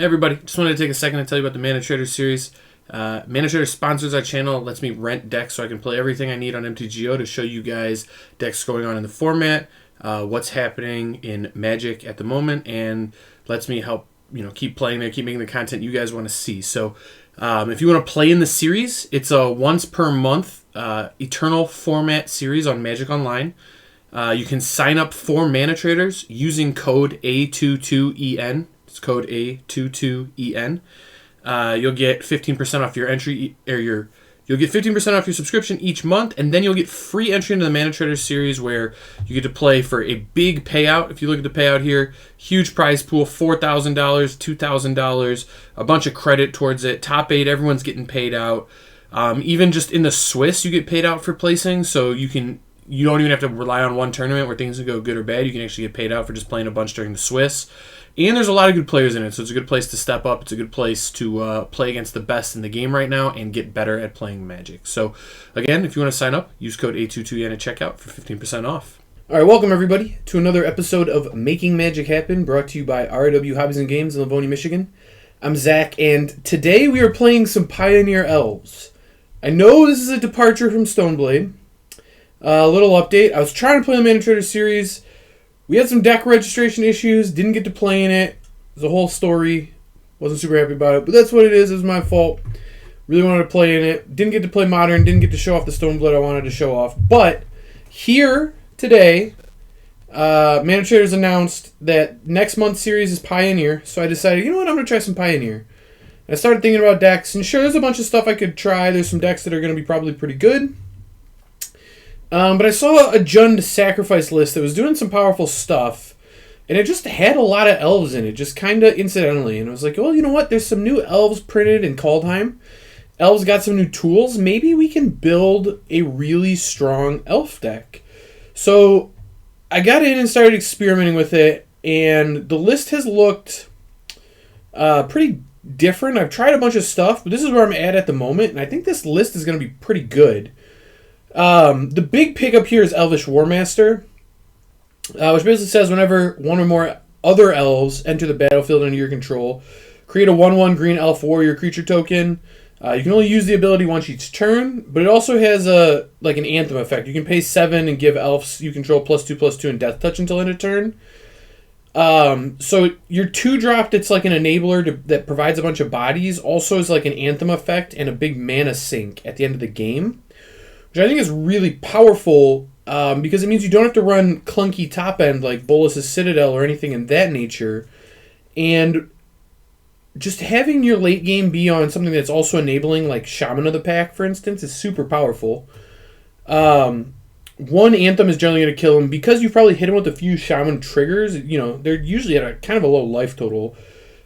Hey everybody, just wanted to take a second to tell you about the Mana Trader series. Mana Trader sponsors our channel. It lets me rent decks so I can play everything I need on MTGO to show you guys decks going on in the format, what's happening in Magic at the moment, and lets me help keep playing there, keep making the content you guys want to see. So if you want to play in the series, it's a once per month Eternal format series on Magic Online. You can sign up for Mana Traders using code A22EN. It's code A22EN. You'll get 15% off your entry, you'll get 15% off your subscription each month, and then you'll get free entry into the Mana Traders series where you get to play for a big payout. If you look at the payout here, huge prize pool, $4,000, $2,000, a bunch of credit towards it. Top 8, everyone's getting paid out. Even just in the Swiss, you get paid out for placing, so you don't even have to rely on one tournament where things go good or bad. You can actually get paid out for just playing a bunch during the Swiss. And there's a lot of good players in it, so it's a good place to step up. It's a good place to play against the best in the game right now and get better at playing Magic. So, again, if you want to sign up, use code A22EN at checkout for 15% off. All right, welcome, everybody, to another episode of Making Magic Happen, brought to you by RW Hobbies and Games in Livonia, Michigan. I'm Zach, and today we are playing some Pioneer Elves. I know this is a departure from Stoneblade. A little update. I was trying to play the Mana Trader series. We had some deck registration issues. Didn't get to play in it. It was a whole story. Wasn't super happy about it. But that's what it is. It was my fault. Really wanted to play in it. Didn't get to play Modern. Didn't get to show off the Stoneblade I wanted to show off. But here today, Mana Traders announced that next month's series is Pioneer. So I decided, you know what? I'm going to try some Pioneer. And I started thinking about decks. And sure, there's a bunch of stuff I could try. There's some decks that are going to be probably pretty good. But I saw a Jund sacrifice list that was doing some powerful stuff, and it just had a lot of elves in it, just kind of incidentally. And I was like, well, you know what? There's some new elves printed in Kaldheim. Elves got some new tools. Maybe we can build a really strong elf deck. So I got in and started experimenting with it, and the list has looked pretty different. I've tried a bunch of stuff, but this is where I'm at the moment, and I think this list is going to be pretty good. The big pickup here is Elvish War Master, which basically says whenever one or more other elves enter the battlefield under your control, create a 1/1 green elf warrior creature token. You can only use the ability once each turn, but it also has an anthem effect. You can pay 7 and give elves you control +2/+2 and death touch until end of turn. So your 2-drop that's like an enabler that provides a bunch of bodies also is like an anthem effect and a big mana sink at the end of the game, which I think is really powerful because it means you don't have to run clunky top end like Bolas's Citadel or anything in that nature. And just having your late game be on something that's also enabling, like Shaman of the Pack, for instance, is super powerful. One Anthem is generally going to kill him because you probably hit him with a few Shaman triggers. They're usually at a kind of a low life total.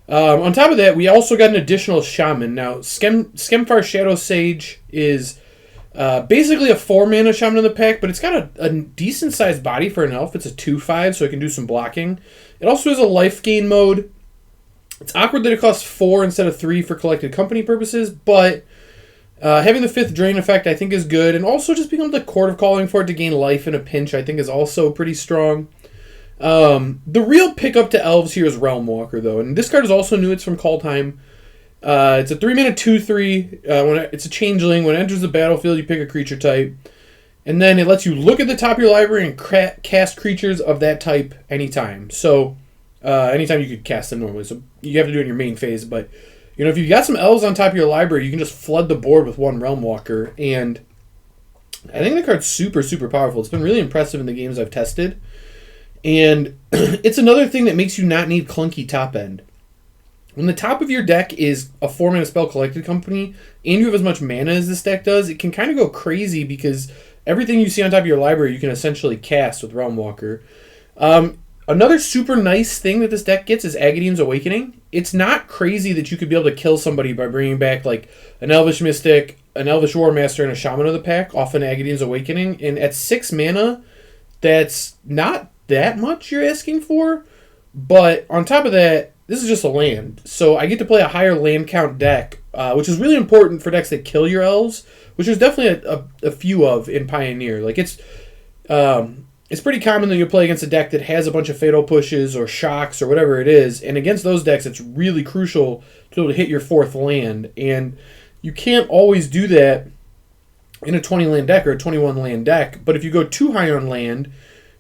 On top of that, we also got an additional Shaman. Now, Skemfar Shadow Sage is basically a 4-mana Shaman of the Pack, but it's got a decent-sized body for an elf. It's a 2/5, so it can do some blocking. It also has a life gain mode. It's awkward that it costs 4 instead of 3 for collected company purposes, but having the 5th drain effect I think is good, and also just being able to Court of Calling for it to gain life in a pinch I think is also pretty strong. The real pickup to elves here is Realm Walker, though, and this card is also new. It's from Kaldheim. It's a 3-mana 2/3. It's a changeling. When it enters the battlefield, you pick a creature type. And then it lets you look at the top of your library and cast creatures of that type anytime. So, anytime you could cast them normally. So, you have to do it in your main phase. But, if you've got some elves on top of your library, you can just flood the board with one Realm Walker. And I think the card's super, super powerful. It's been really impressive in the games I've tested. And it's another thing that makes you not need clunky top end. When the top of your deck is a 4-mana spell collected company, and you have as much mana as this deck does, it can kind of go crazy because everything you see on top of your library you can essentially cast with Realm Walker. Another super nice thing that this deck gets is Agadeem's Awakening. It's not crazy that you could be able to kill somebody by bringing back like an Elvish Mystic, an Elvish War Master, and a Shaman of the Pack off an Agadeem's Awakening. And at 6 mana, that's not that much you're asking for. But on top of that, this is just a land, so I get to play a higher land count deck, which is really important for decks that kill your elves, which there's definitely a few of in Pioneer. Like it's it's pretty common that you'll play against a deck that has a bunch of fatal pushes or shocks or whatever it is, and against those decks, it's really crucial to be able to hit your 4th land, and you can't always do that in a 20 land deck or a 21 land deck, but if you go too high on land,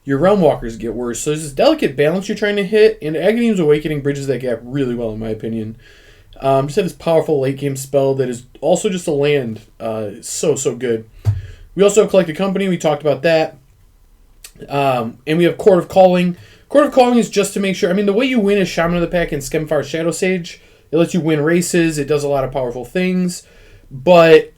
your Realm Walkers get worse. So there's this delicate balance you're trying to hit, and Aghanim's Awakening bridges that gap really well, in my opinion. Just have this powerful late game spell that is also just a land. So good. We also have Collected Company. We talked about that. And we have Court of Calling. Court of Calling is just to make sure. I mean, the way you win is Shaman of the Pack and Skemfar Shadow Sage. It lets you win races. It does a lot of powerful things. But,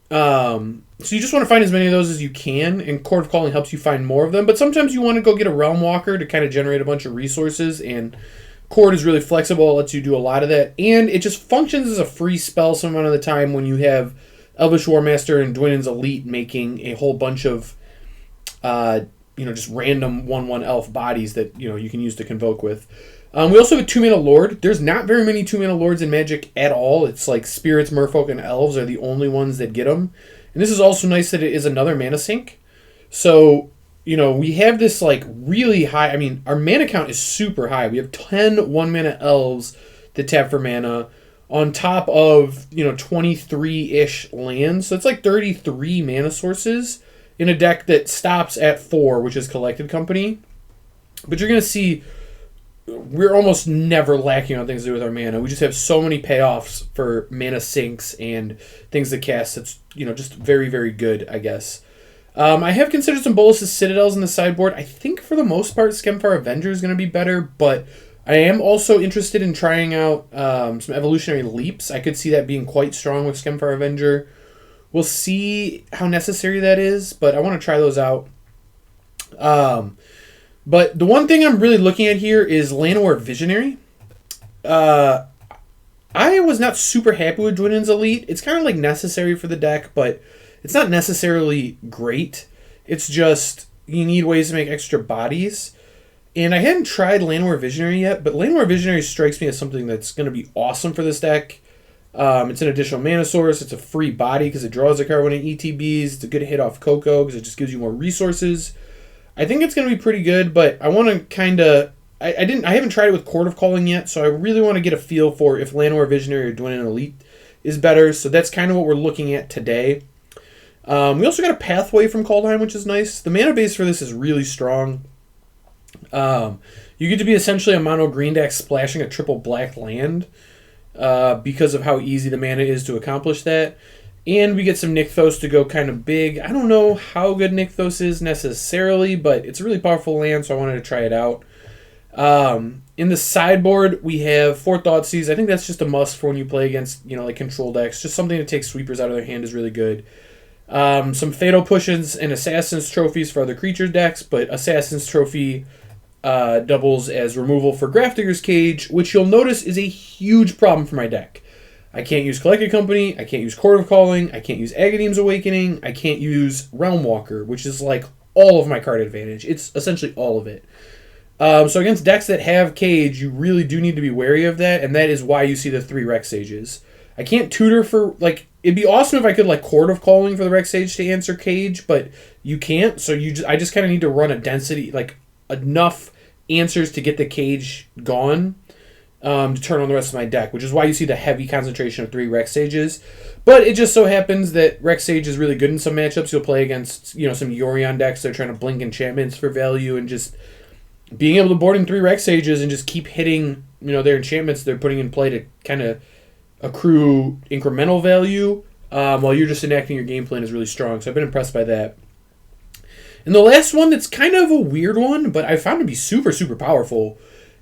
so you just want to find as many of those as you can, and Court of Calling helps you find more of them. But sometimes you want to go get a Realm Walker to kind of generate a bunch of resources, and Court is really flexible. It lets you do a lot of that. And it just functions as a free spell some amount of the time when you have Elvish Warmaster and Dwynen's Elite making a whole bunch of, just random 1/1 elf bodies that, you can use to convoke with. We also have a 2-mana Lord. There's not very many 2-mana Lords in Magic at all. It's like Spirits, Merfolk, and Elves are the only ones that get them. And this is also nice that it is another mana sink. So, we have this like really high, our mana count is super high. We have 10 1-mana Elves that tap for mana on top of, 23-ish lands. So it's like 33 mana sources in a deck that stops at 4, which is Collected Company. But you're going to see we're almost never lacking on things to do with our mana. We just have so many payoffs for mana sinks and things to cast. It's, just very, very good, I guess. I have considered some Bolas' Citadels in the sideboard. I think for the most part, Skemfar Avenger is going to be better, but I am also interested in trying out some Evolutionary Leaps. I could see that being quite strong with Skemfar Avenger. We'll see how necessary that is, but I want to try those out. But the one thing I'm really looking at here is Llanowar Visionary. I was not super happy with Dwynen's Elite. It's kind of like necessary for the deck, but it's not necessarily great. It's just you need ways to make extra bodies. And I hadn't tried Llanowar Visionary yet, but Llanowar Visionary strikes me as something that's going to be awesome for this deck. It's an additional mana source. It's a free body because it draws a card when it ETBs. It's a good hit off Coco because it just gives you more resources. I think it's going to be pretty good, but I want to kind of... I haven't tried it with Court of Calling yet, so I really want to get a feel for if Llanowar Visionary or Dwynen's Elite is better. So that's kind of what we're looking at today. We also got a Pathway from Kaldheim, which is nice. The mana base for this is really strong. You get to be essentially a mono green deck splashing a triple black land because of how easy the mana is to accomplish that. And we get some Nykthos to go kind of big. I don't know how good Nykthos is necessarily, but it's a really powerful land, so I wanted to try it out. In the sideboard, we have 4 Thoughtseize. I think that's just a must for when you play against, like control decks. Just something to take sweepers out of their hand is really good. Some Fatal Pushes and Assassin's Trophies for other creature decks, but Assassin's Trophy doubles as removal for Grafdigger's Cage, which you'll notice is a huge problem for my deck. I can't use Collected Company, I can't use Court of Calling, I can't use Aghanim's Awakening, I can't use Realm Walker, which is like all of my card advantage. It's essentially all of it. So against decks that have Cage, you really do need to be wary of that, and that is why you see the 3 Rex Sages. I can't tutor for, it'd be awesome if I could, Court of Calling for the Rex Sage to answer Cage, but you can't, so I just kind of need to run a density, enough answers to get the Cage gone. To turn on the rest of my deck, which is why you see the heavy concentration of 3 Rex Sages. But it just so happens that Rex Sage is really good in some matchups. You'll play against, some Yorion decks that are trying to blink enchantments for value, and just being able to board in 3 Rex Sages and just keep hitting, their enchantments they're putting in play to kind of accrue incremental value while you're just enacting your game plan is really strong. So I've been impressed by that. And the last one that's kind of a weird one, but I found to be super, super powerful,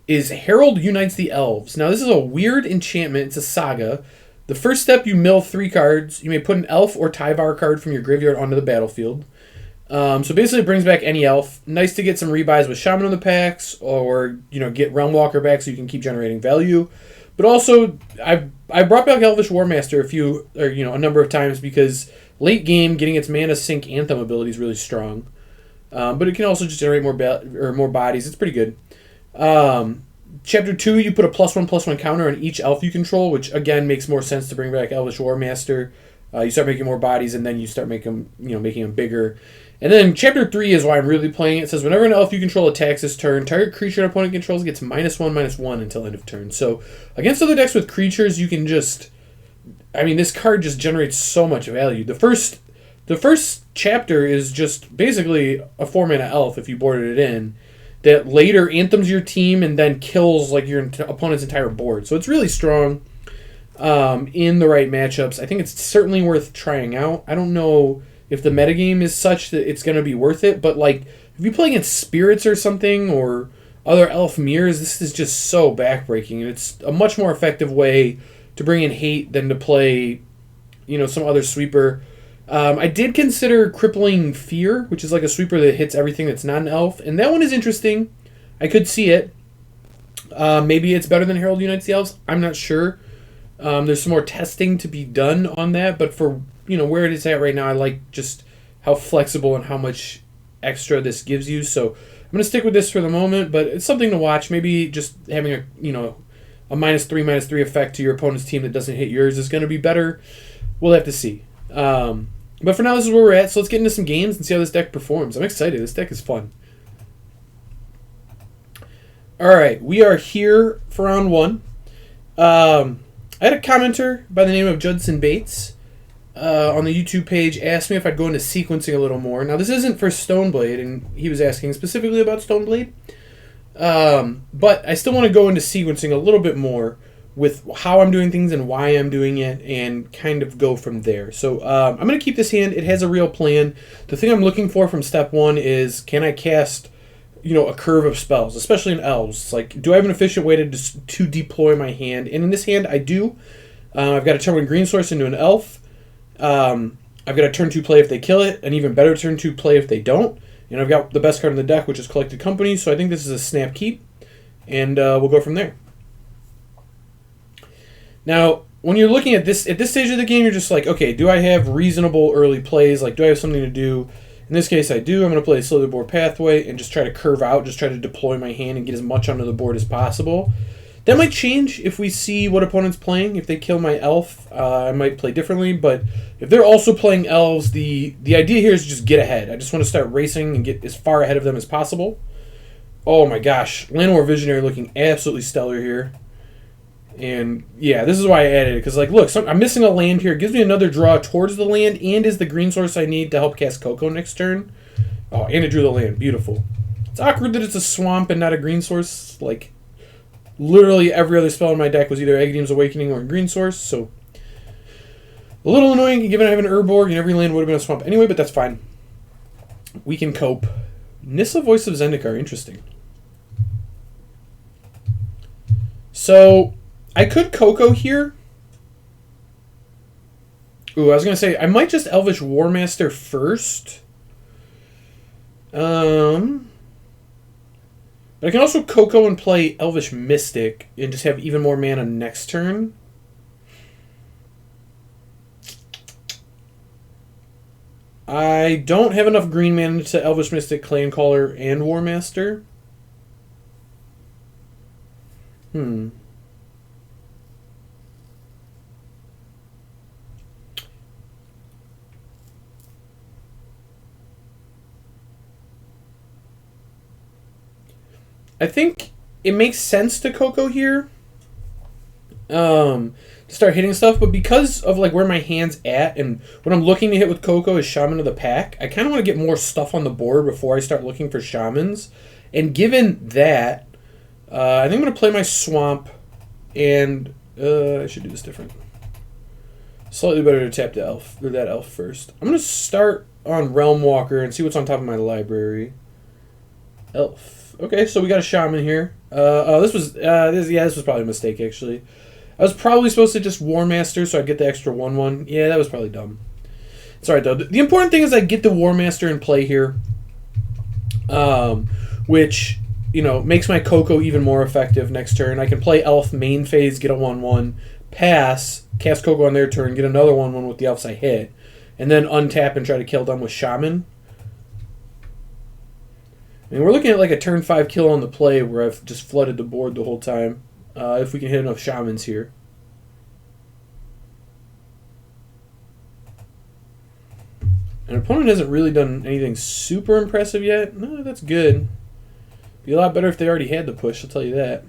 is Herald Unites the Elves. Now, this is a weird enchantment. It's a saga. The first step, you mill 3 cards. You may put an elf or Tyvar card from your graveyard onto the battlefield. So basically, it brings back any elf. Nice to get some rebuys with Shaman of the Packs, or get Realm Walker back so you can keep generating value. But also, I brought back Elvish Warmaster a number of times because late game, getting its mana sink Anthem ability is really strong. But it can also just generate more bodies. It's pretty good. Chapter 2, you put a +1/+1 counter on each elf you control, which again makes more sense to bring back Elvish Warmaster. You start making more bodies, and then you start making them bigger. And then Chapter 3 is why I'm really playing it. It says, whenever an elf you control attacks this turn, target creature an opponent controls gets -1/-1 until end of turn. So against other decks with creatures, you can just... I mean, this card just generates so much value. The first chapter is just basically a 4-mana elf, if you boarded it in, that later anthems your team and then kills like your opponent's entire board. So it's really strong in the right matchups. I think it's certainly worth trying out. I don't know if the metagame is such that it's going to be worth it, but like if you play against spirits or something or other elf mirrors, this is just so backbreaking, and it's a much more effective way to bring in hate than to play, some other sweeper. I did consider Crippling Fear, which is like a sweeper that hits everything that's not an elf, and that one is interesting. I could see it. Maybe it's better than Herald Unites the Elves. I'm not sure. There's some more testing to be done on that, but for where it is at right now, I like just how flexible and how much extra this gives you. So I'm going to stick with this for the moment, but it's something to watch. Maybe just having a -3/-3 effect to your opponent's team that doesn't hit yours is going to be better. We'll have to see. But for now, this is where we're at. So let's get into some games and see how this deck performs. I'm excited. This deck is fun. All right, we are here for round 1. I had a commenter by the name of Judson Bates on the YouTube page asked me if I'd go into sequencing a little more. Now, this isn't for Stoneblade, and he was asking specifically about Stoneblade. But I still want to go into sequencing a little bit more with how I'm doing things and why I'm doing it, and kind of go from there. So I'm going to keep this hand. It has a real plan. The thing I'm looking for from step 1 is, can I cast a curve of spells, especially in Elves? It's like, do I have an efficient way to deploy my hand? And in this hand, I do. I've got a turn 1 green source into an elf. I've got a turn 2 play if they kill it, an even better turn 2 play if they don't. And I've got the best card in the deck, which is Collected Company, so I think this is a snap keep. And we'll go from there. Now, when you're looking at this stage of the game, you're just like, okay, do I have reasonable early plays? Like, do I have something to do? In this case, I do. I'm going to play a Slowly Board Pathway and just try to curve out, just try to deploy my hand and get as much onto the board as possible. That might change if we see what opponent's playing. If they kill my elf, I might play differently. But if they're also playing elves, the idea here is to just get ahead. I just want to start racing and get as far ahead of them as possible. Oh my gosh, Llanowar Visionary looking absolutely stellar here. And yeah, this is why I added it, because like, look, I'm missing a land here. It gives me another draw towards the land, and is the green source I need to help cast Coco next turn. Oh, and it drew the land. Beautiful. It's awkward that it's a swamp and not a green source. Like, literally every other spell in my deck was either Aghanim Awakening or a green source, so a little annoying given I have an Urborg and every land would have been a swamp anyway, but that's fine. We can cope. Nissa, Voice of Zendikar, interesting. So I could Coco here. Ooh, I was going to say, I might just Elvish Warmaster first. But I can also Coco and play Elvish Mystic and just have even more mana next turn. I don't have enough green mana to Elvish Mystic, Clancaller, and Warmaster. I think it makes sense to Coco here. To start hitting stuff, but because of like where my hand's at and what I'm looking to hit with Coco is Shaman of the Pack, I kind of want to get more stuff on the board before I start looking for Shamans. And given that, I think I'm going to play my Swamp, and I should do this different. Slightly better to tap the elf, or that elf first. I'm going to start on Realm Walker and see what's on top of my library. Elf. Okay, so we got a Shaman here. This was probably a mistake, actually. I was probably supposed to just Warmaster so I'd get the extra 1/1. Yeah, that was probably dumb. It's alright, though. The important thing is I get the Warmaster in play here, which, makes my Coco even more effective next turn. I can play Elf main phase, get a 1/1, pass, cast Coco on their turn, get another 1/1 with the Elves I hit, and then untap and try to kill them with Shaman. I mean, we're looking at like a turn 5 kill on the play where I've just flooded the board the whole time. If we can hit enough Shamans here. An opponent hasn't really done anything super impressive yet. No, that's good. Be a lot better if they already had the push, I'll tell you that.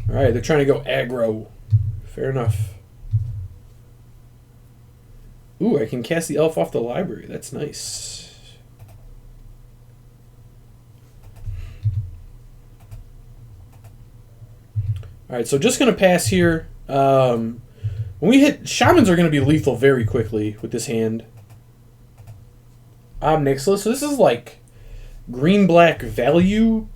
Alright, they're trying to go aggro. Fair enough. Ooh, I can cast the elf off the library. That's nice. Alright, so just going to pass here. When we hit... Shamans are going to be lethal very quickly with this hand. Nixless. So this is like green-black value.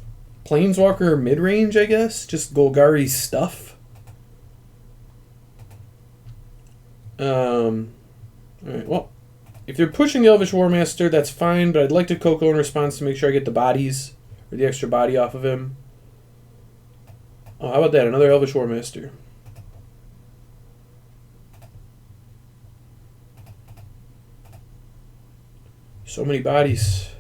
Planeswalker mid-range, I guess. Just Golgari stuff. Alright, well, if they're pushing the Elvish War Master, that's fine, but I'd like to Coco in response to make sure I get the bodies, or the extra body off of him. Oh, how about that? Another Elvish War Master. So many bodies.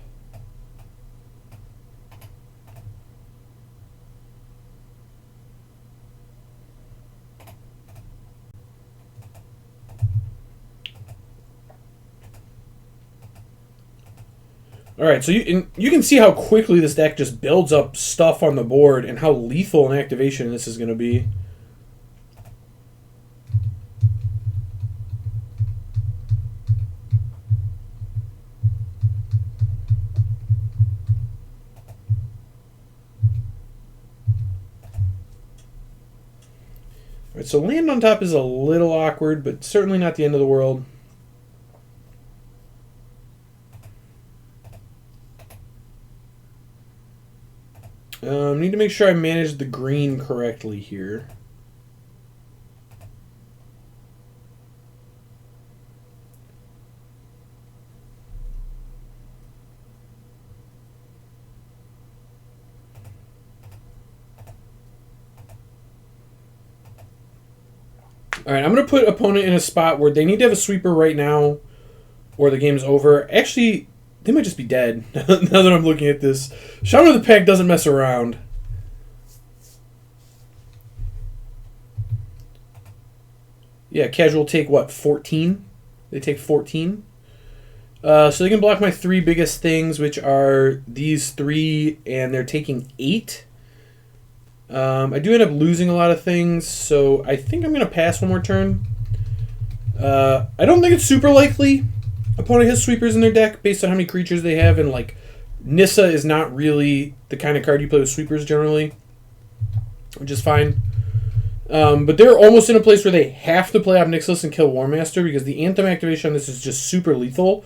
Alright, so you can see how quickly this deck just builds up stuff on the board and how lethal an activation this is going to be. Alright, so land on top is a little awkward, but certainly not the end of the world. Need to make sure I manage the green correctly here. Alright, I'm going to put opponent in a spot where they need to have a sweeper right now or the game's over. Actually, they might just be dead now that I'm looking at this. Shaman of the Pack doesn't mess around. Yeah, casual take what, 14? They take 14. So they can block my 3 biggest things, which are these 3, and they're taking 8. I do end up losing a lot of things, so I think I'm going to pass one more turn. I don't think it's super likely opponent has sweepers in their deck based on how many creatures they have, and like Nissa is not really the kind of card you play with sweepers generally, which is fine. But they're almost in a place where they have to play Ob Nixilis and kill War Master because the Anthem activation on this is just super lethal.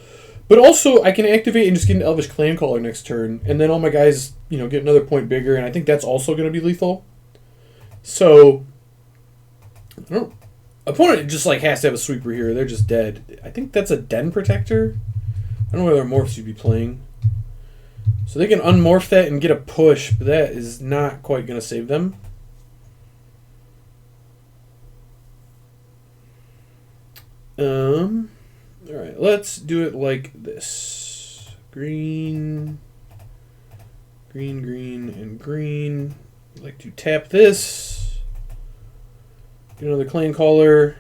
But also, I can activate and just get an Elvish Clancaller next turn, and then all my guys, you know, get another point bigger, and I think that's also going to be lethal. So, I don't. Opponent just like has to have a sweeper here. They're just dead. I think that's a Den Protector. I don't know what other morphs you'd be playing. So they can unmorph that and get a push, but that is not quite going to save them. Alright, let's do it like this. Green, green, green, and green. I'd like to tap this. Get another Clancaller.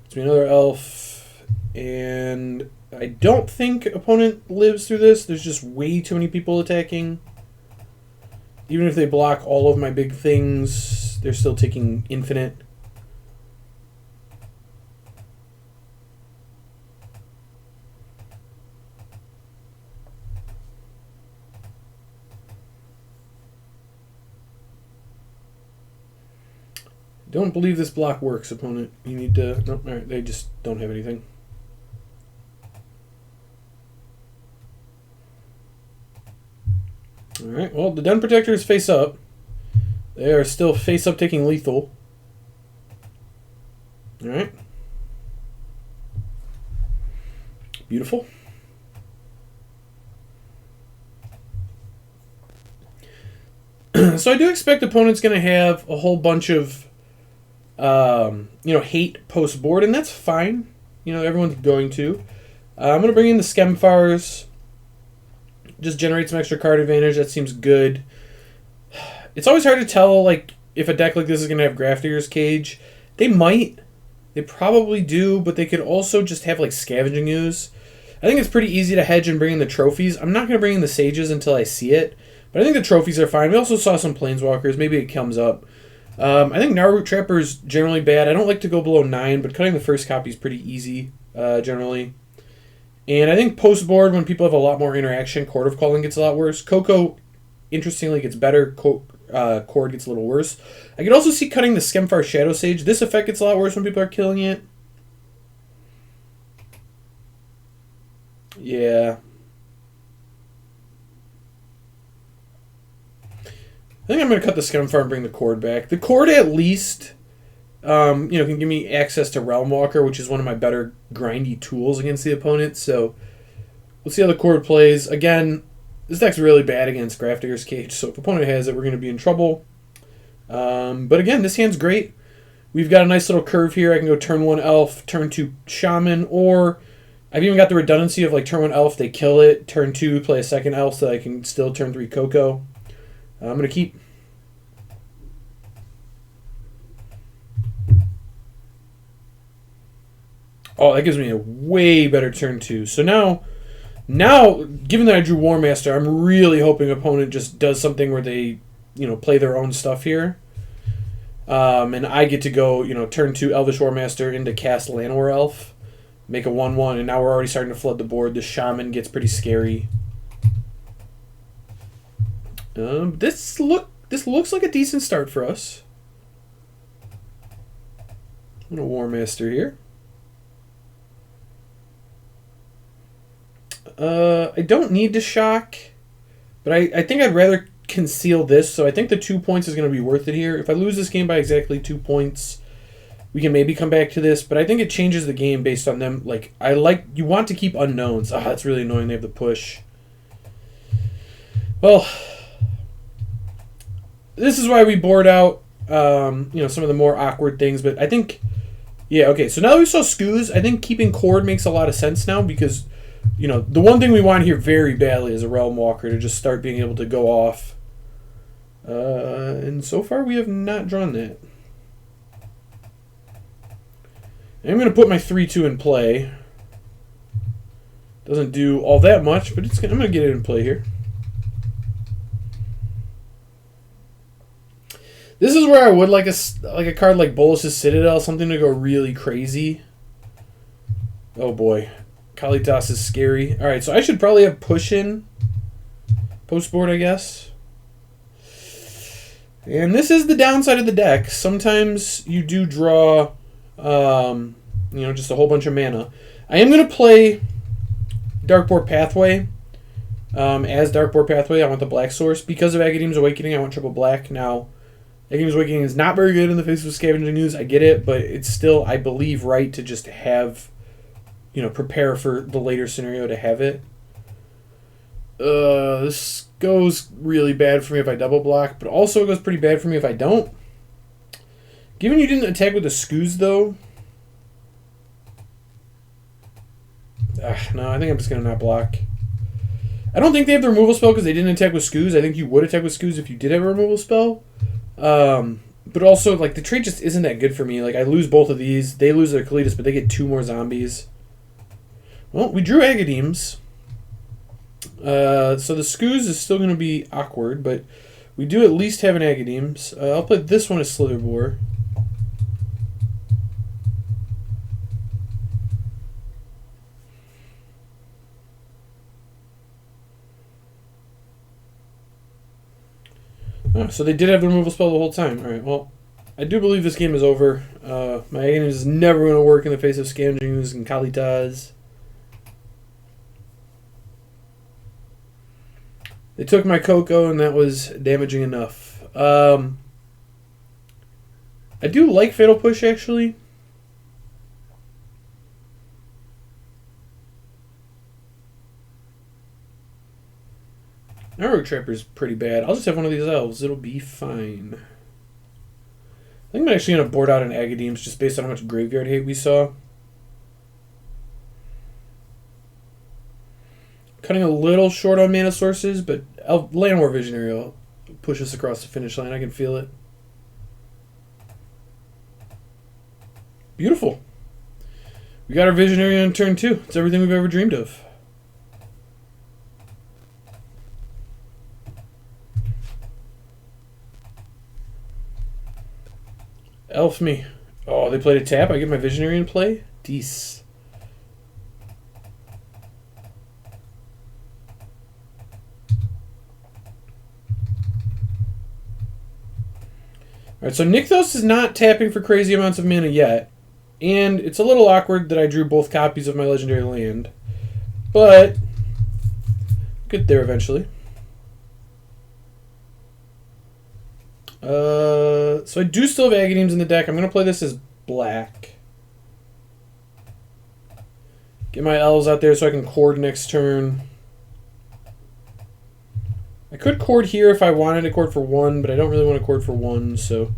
It's another elf. And I don't think opponent lives through this. There's just way too many people attacking. Even if they block all of my big things, they're still taking infinite. Don't believe this block works, opponent. You need to... No, alright, they just don't have anything. Alright, well, the Den Protector is face up. They are still face up taking lethal. Alright. Beautiful. So I do expect opponent's going to have a whole bunch of hate post board, and that's fine. Everyone's going to. I'm going to bring in the Skemfars. Just generate some extra card advantage. That seems good. It's always hard to tell, like, if a deck like this is going to have Grafdigger's Cage. They might. They probably do, but they could also just have like scavenging ooze. I think it's pretty easy to hedge and bring in the trophies. I'm not going to bring in the sages until I see it, but I think the trophies are fine. We also saw some planeswalkers. Maybe it comes up. I think Naruto Trapper is generally bad. I don't like to go below 9, but cutting the first copy is pretty easy generally. And I think post board, when people have a lot more interaction, Court of Calling gets a lot worse. Coco, interestingly, gets better. Cord gets a little worse. I could also see cutting the Skemfar Shadow Sage. This effect gets a lot worse when people are killing it. Yeah. I think I'm going to cut the Skemfar and bring the Cord back. The Cord at least, can give me access to Realm Walker, which is one of my better grindy tools against the opponent. So we'll see how the Cord plays. Again, this deck's really bad against Grafdigger's Cage, so if opponent has it, we're going to be in trouble. But again, this hand's great. We've got a nice little curve here. I can go turn 1 Elf, turn 2 Shaman, or I've even got the redundancy of like turn 1 Elf, they kill it, turn 2, play a second Elf so I can still turn 3 Coco. I'm going to keep. Oh, that gives me a way better turn 2. So now, given that I drew War Master, I'm really hoping opponent just does something where they, play their own stuff here. And I get to go, turn 2 Elvish War Master into cast Llanowar Elf, make a 1/1, and now we're already starting to flood the board. The Shaman gets pretty scary. This looks like a decent start for us. I'm gonna War Master here. I don't need to shock, but I think I'd rather conceal this, so I think the 2 points is going to be worth it here. If I lose this game by exactly 2 points, we can maybe come back to this, but I think it changes the game based on them. You want to keep unknowns. That's really annoying they have the push. Well, this is why we board out, some of the more awkward things, but I think, yeah, okay, so now that we saw Skoos, I think keeping Cord makes a lot of sense now, because the one thing we want here very badly is a Realm Walker to just start being able to go off. And so far we have not drawn that. I'm going to put my 3/2 in play. Doesn't do all that much, but I'm going to get it in play here. This is where I would like a card like Bolas's Citadel, something to go really crazy. Oh boy. Kalitas is scary. Alright, so I should probably have push in post board, I guess. And this is the downside of the deck. Sometimes you do draw, just a whole bunch of mana. I am going to play Darkboard Pathway as Darkboard Pathway. I want the black source. Because of Agadeem's Awakening, I want triple black. Now, Agadeem's Awakening is not very good in the face of Scavenging Ooze. I get it, but it's still, I believe, right to just have, prepare for the later scenario to have it. This goes really bad for me if I double block, but also it goes pretty bad for me if I don't. Given you didn't attack with the Skoos, though... no, I think I'm just going to not block. I don't think they have the removal spell because they didn't attack with Skoos. I think you would attack with Skoos if you did have a removal spell. But also, the trade just isn't that good for me. I lose both of these. They lose their Kalitas, but they get 2 more zombies. Well, we drew Agadeems. So the Skoos is still going to be awkward, but we do at least have an Agadeems. I'll put this one as Slitherbore. So they did have the removal spell the whole time. Alright, well, I do believe this game is over. My Agadeems is never going to work in the face of Scavenging Ooze and Kalitas. They took my Coco, and that was damaging enough. I do like Fatal Push, actually. Naruto Trapper's pretty bad. I'll just have one of these elves. It'll be fine. I think I'm actually going to board out an Agadeems just based on how much graveyard hate we saw. Cutting a little short on mana sources, but Llanowar Visionary will push us across the finish line. I can feel it. Beautiful. We got our Visionary on turn 2. It's everything we've ever dreamed of. Elf me. Oh, they played a tap. I get my Visionary in play? Dece. Alright, so Nykthos is not tapping for crazy amounts of mana yet. And it's a little awkward that I drew both copies of my Legendary Land. But get there eventually. So I do still have Agadeems in the deck. I'm going to play this as black. Get my Elves out there so I can Chord next turn. I could Chord here if I wanted to Chord for 1, but I don't really want to Chord for 1, so...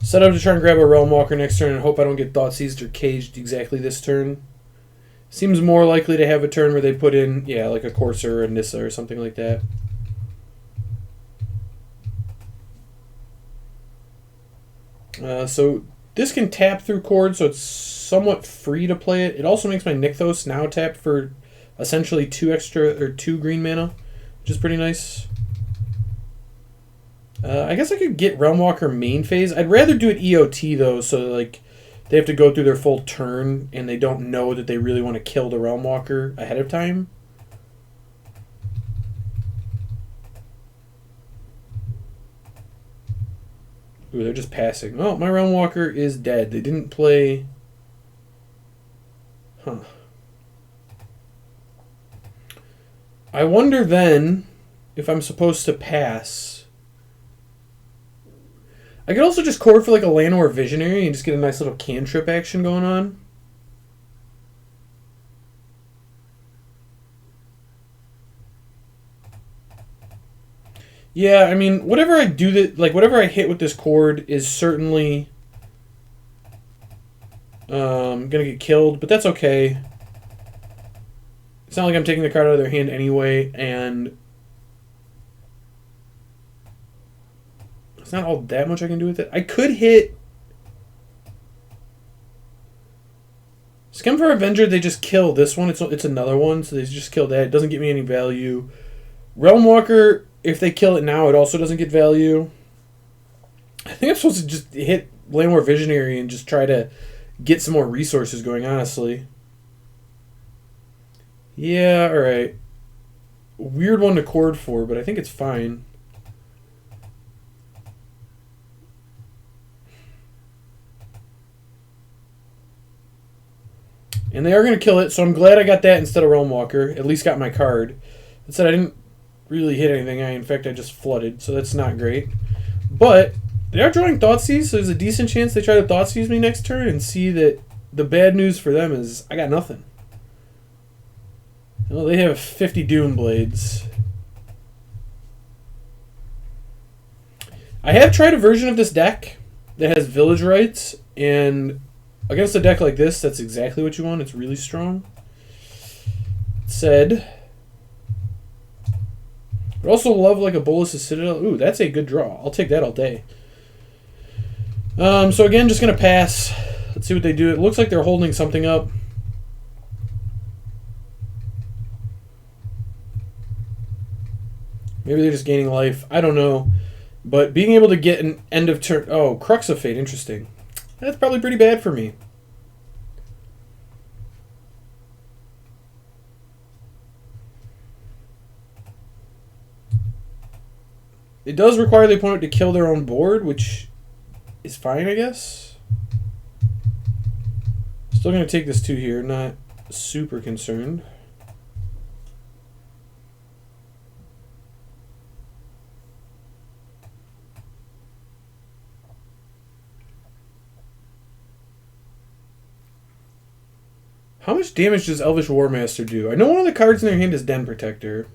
Set up to try and grab a Realm Walker next turn and hope I don't get Thoughtseized or Caged exactly this turn. Seems more likely to have a turn where they put in, yeah, like a Courser or a Nissa or something like that. So this can tap through Chord, so it's somewhat free to play it. It also makes my Nykthos now tap for essentially 2 green mana, which is pretty nice. I guess I could get Realm Walker main phase. I'd rather do it EOT though, so like they have to go through their full turn and they don't know that they really want to kill the Realm Walker ahead of time. Ooh, they're just passing. Oh, my Realm Walker is dead. They didn't play... Huh. I wonder then if I'm supposed to pass. I could also just Chord for like a Llanowar Visionary and just get a nice little cantrip action going on. Yeah, I mean, whatever I do that, like whatever I hit with this Chord is certainly gonna get killed, but that's okay. It's not like I'm taking the card out of their hand anyway, and it's not all that much I can do with it. I could hit Scum for Avenger. They just kill this one. It's another one, so they just kill that. It doesn't get me any value. Realm Walker, if they kill it now, it also doesn't get value. I think I'm supposed to just hit Llanowar Visionary and just try to get some more resources going, honestly. Yeah, alright. Weird one to Chord for, but I think it's fine. And they are going to kill it, so I'm glad I got that instead of Realm Walker. At least got my card. That said, I didn't really hit anything. In fact, I just flooded, so that's not great. But they are drawing Thoughtseize, so there's a decent chance they try to Thoughtseize me next turn and see that the bad news for them is I got nothing. Well, they have 50 Doom Blades. I have tried a version of this deck that has Village Rites, and against a deck like this, that's exactly what you want. It's really strong. Said... But also love like a Bolas' Citadel. Ooh, that's a good draw. I'll take that all day. So again, just going to pass. Let's see what they do. It looks like they're holding something up. Maybe they're just gaining life. I don't know. But being able to get an end of turn... Oh, Crux of Fate. Interesting. That's probably pretty bad for me. It does require the opponent to kill their own board, which is fine, I guess. Still going to take this 2 here. Not super concerned. How much damage does Elvish Warmaster do? I know one of the cards in their hand is Den Protector.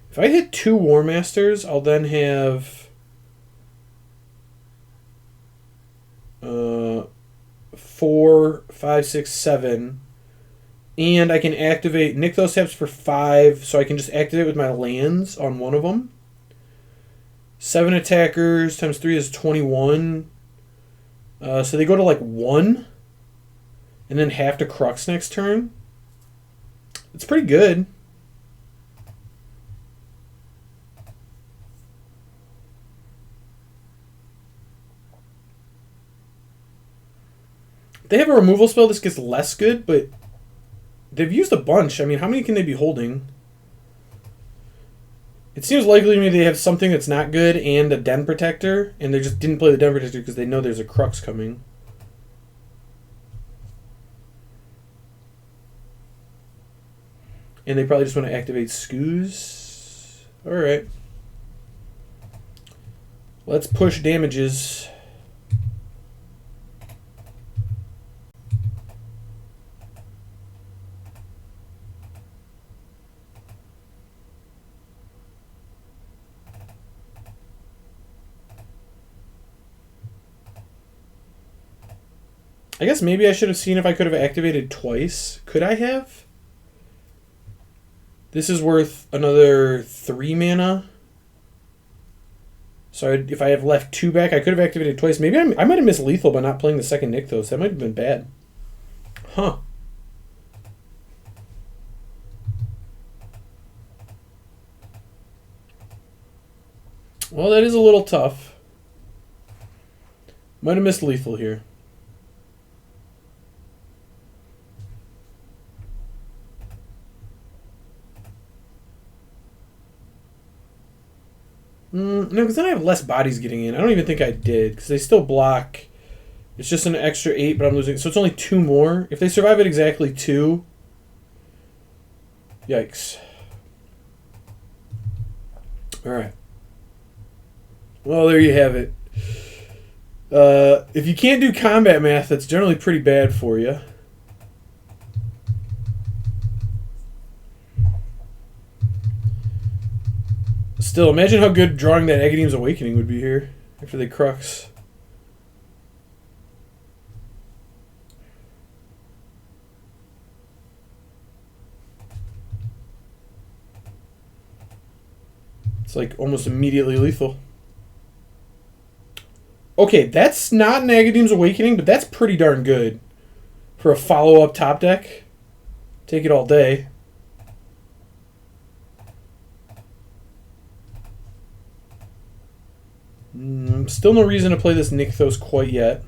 If I hit 2 War Masters, I'll then have 4, 5, 6, 7. And I can activate Nykthos Taps for 5, so I can just activate with my lands on one of them. 7 attackers times 3 is 21. So they go to like 1, and then half to Crux next turn. It's pretty good. They have a removal spell. This gets less good, but they've used a bunch. I mean, how many can they be holding? It seems likely to me they have something that's not good and a Den Protector, and they just didn't play the Den Protector because they know there's a Crux coming. And they probably just want to activate Skoos. Alright. Let's push damages. I guess maybe I should have seen if I could have activated twice. Could I have? This is worth another 3 mana. So if I have left 2 back, I could have activated twice. Maybe I might have missed lethal by not playing the second Nykthos. That might have been bad. Huh. Well, that is a little tough. Might have missed lethal here. No, because then I have less bodies getting in. I don't even think I did, because they still block. It's just an extra 8, but I'm losing. So it's only 2 more. If they survive at exactly 2... Yikes. Alright. Well, there you have it. If you can't do combat math, that's generally pretty bad for you. Still, imagine how good drawing that Agadeem's Awakening would be here after they Crux. It's like almost immediately lethal. Okay, that's not an Agadeem's Awakening, but that's pretty darn good for a follow-up top deck. Take it all day. Still no reason to play this Nykthos quite yet.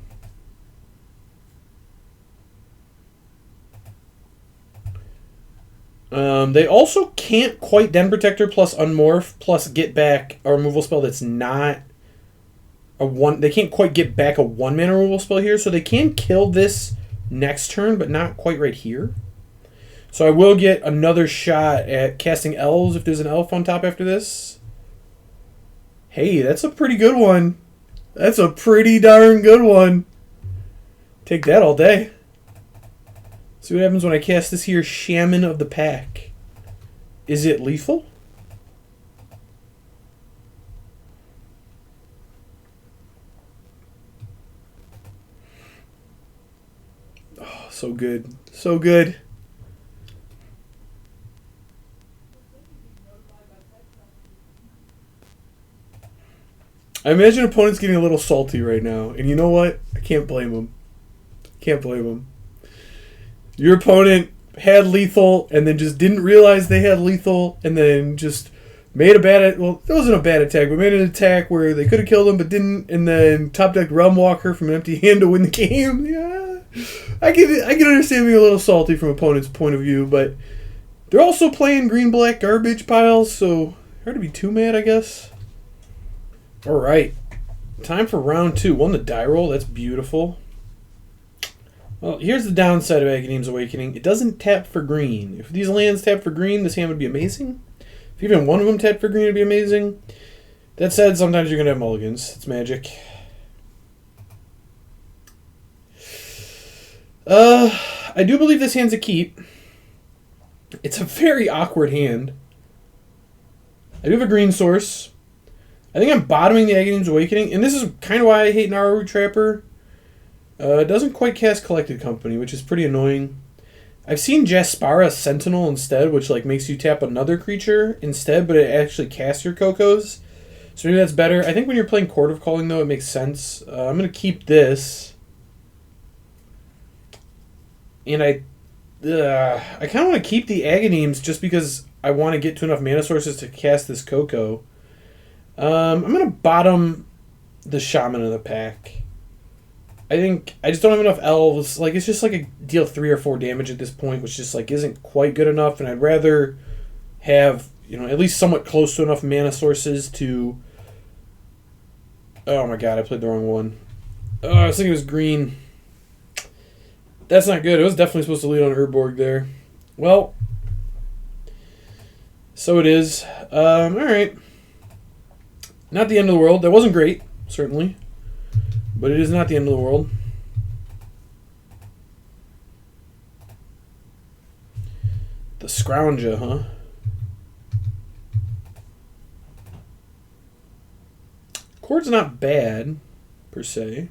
They also can't quite Den Protector plus Unmorph plus get back a removal spell that's not a 1. They can't quite get back a 1-mana removal spell here, so they can kill this next turn, but not quite right here. So I will get another shot at casting Elves if there's an Elf on top after this. Hey, that's a pretty good one. That's a pretty darn good one. Take that all day. See what happens when I cast this here Shaman of the Pack. Is it lethal? Oh, so good. So good. I imagine opponents getting a little salty right now. And you know what? I can't blame them. Can't blame them. Your opponent had lethal and then just didn't realize they had lethal and then just made a bad... Well, it wasn't a bad attack, but made an attack where they could have killed him but didn't, and then top deck Realm Walker from an empty hand to win the game. Yeah, I can understand being a little salty from opponent's point of view, but they're also playing green-black garbage piles, so hard to be too mad, I guess. Alright, time for round 2. Won the die roll, that's beautiful. Well, here's the downside of Agadeem's Awakening. It doesn't tap for green. If these lands tap for green, this hand would be amazing. If even one of them tapped for green, it would be amazing. That said, sometimes you're going to have mulligans. It's magic. I do believe this hand's a keep. It's a very awkward hand. I do have a green source. I think I'm bottoming the Agadeem's Awakening, and this is kind of why I hate Naru Trapper. It doesn't quite cast Collected Company, which is pretty annoying. I've seen Jaspara Sentinel instead, which like makes you tap another creature instead, but it actually casts your Cocos. So maybe that's better. I think when you're playing Court of Calling, though, it makes sense. I'm going to keep this. And I kind of want to keep the Aghanemes just because I want to get to enough mana sources to cast this Coco. I'm going to bottom the Shaman of the pack. I think I just don't have enough Elves. Like, it's just like a deal 3 or 4 damage at this point, which just like isn't quite good enough. And I'd rather have, at least somewhat close to enough mana sources to... Oh my god, I played the wrong one. Oh, I was thinking it was green. That's not good. It was definitely supposed to lead on Urborg there. Well, so it is. Alright. Not the end of the world. That wasn't great, certainly. But it is not the end of the world. The Scrounger, huh? Chord's not bad, per se.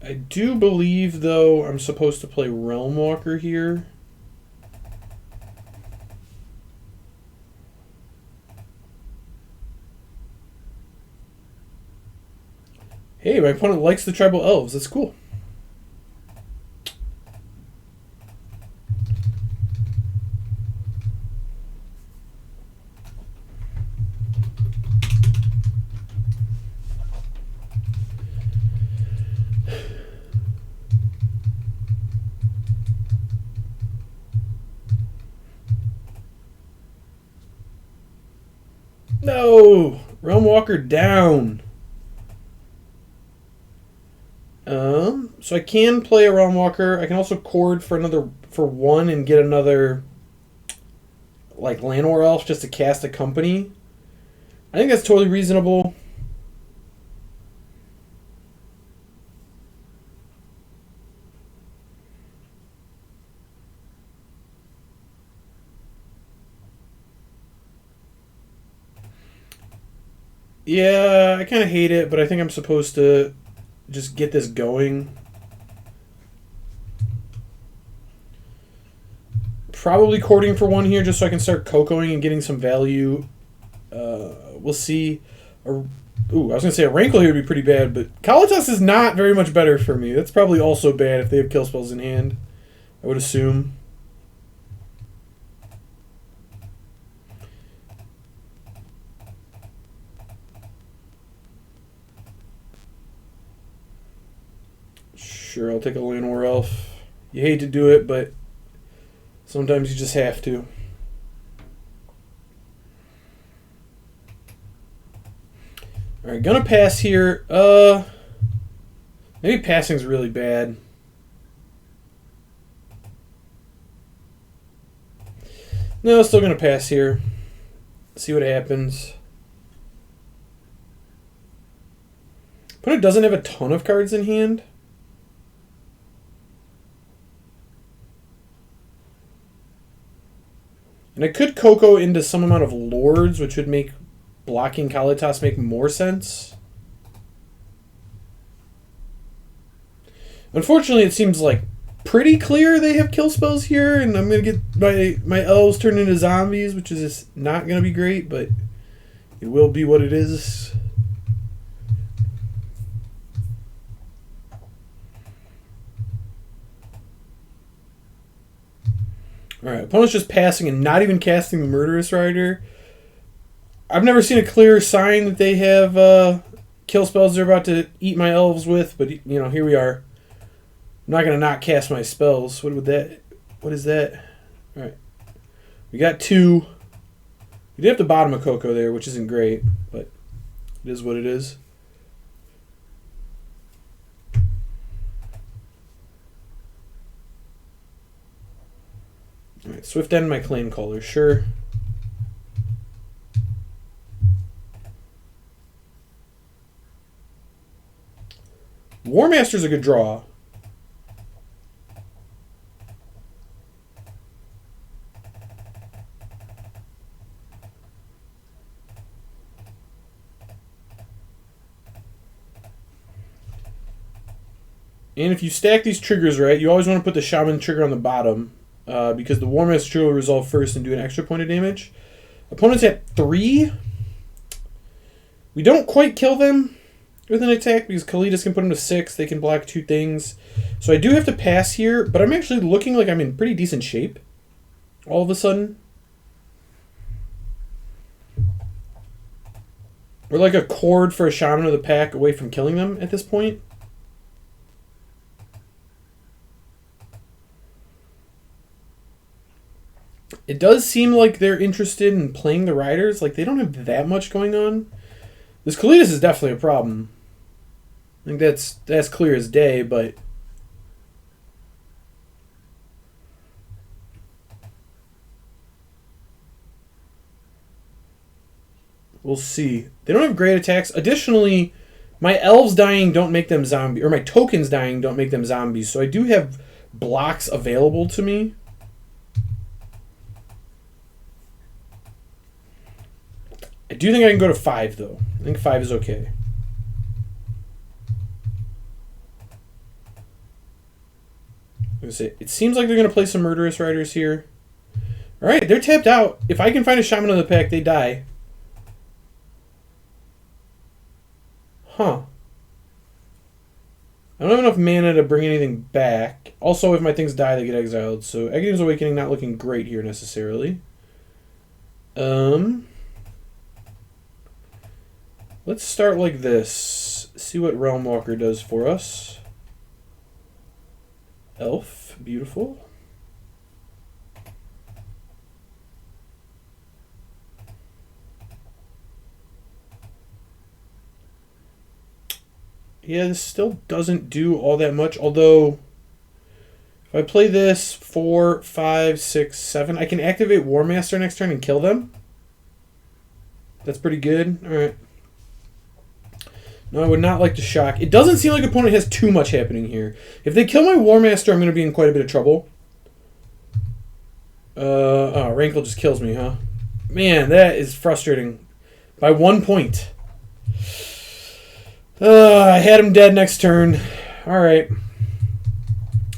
I do believe, though, I'm supposed to play Realm Walker here. Hey, my opponent likes the Tribal Elves. That's cool. No! Realm Walker down. So I can play a Realm Walker. I can also chord for 1 and get another like Llanowar Elf just to cast a company. I think that's totally reasonable. Yeah, I kind of hate it, but I think I'm supposed to just get this going. Probably courting for 1 here just so I can start cocoing and getting some value. We'll see. I was going to say a Rankle here would be pretty bad, but Kalitas is not very much better for me. That's probably also bad if they have kill spells in hand, I would assume. Sure, I'll take a Llanowar Elf. You hate to do it, but sometimes you just have to. Alright, gonna pass here. Maybe passing's really bad. No, still gonna pass here. See what happens. Opponent doesn't have a ton of cards in hand. And I could Coco into some amount of Lords, which would make blocking Kalitas make more sense. Unfortunately, it seems like pretty clear they have kill spells here, and I'm going to get my elves turned into zombies, which is just not going to be great, but it will be what it is. Alright, opponent's just passing and not even casting the Murderous Rider. I've never seen a clear sign that they have kill spells they're about to eat my elves with, but here we are. I'm not going to not cast my spells. What is that? Alright. We got 2. We did have to bottom a Coco there, which isn't great, but it is what it is. Alright, Swift End my Clan Caller, sure. War Master's a good draw. And if you stack these triggers right, you always want to put the Shaman trigger on the bottom, because the War Master trigger will resolve first and do an extra point of damage. Opponents at 3. We don't quite kill them with an attack because Kalidas can put them to 6. They can block 2 things. So I do have to pass here, but I'm actually looking like I'm in pretty decent shape all of a sudden. We're like a chord for a Shaman of the Pack away from killing them at this point. It does seem like they're interested in playing the Riders. Like, they don't have that much going on. This Kalidas is definitely a problem. I think that's clear as day, but... we'll see. They don't have great attacks. Additionally, my Elves dying don't make them zombies. Or my tokens dying don't make them zombies. So I do have blocks available to me. I do think I can go to 5, though. I think 5 is okay. It seems like they're going to play some Murderous Riders here. Alright, they're tapped out. If I can find a Shaman of the Pack, they die. Huh. I don't have enough mana to bring anything back. Also, if my things die, they get exiled. So, Aghanim Awakening not looking great here, necessarily. Let's start like this. See what Realm Walker does for us. Elf. Beautiful. Yeah, this still doesn't do all that much, although if I play this 4, 5, 6, 7, I can activate War Master next turn and kill them. That's pretty good. Alright. No, I would not like to shock. It doesn't seem like opponent has too much happening here. If they kill my War Master, I'm going to be in quite a bit of trouble. Oh, Rankle just kills me, huh? Man, that is frustrating. By 1 point. I had him dead next turn. Alright.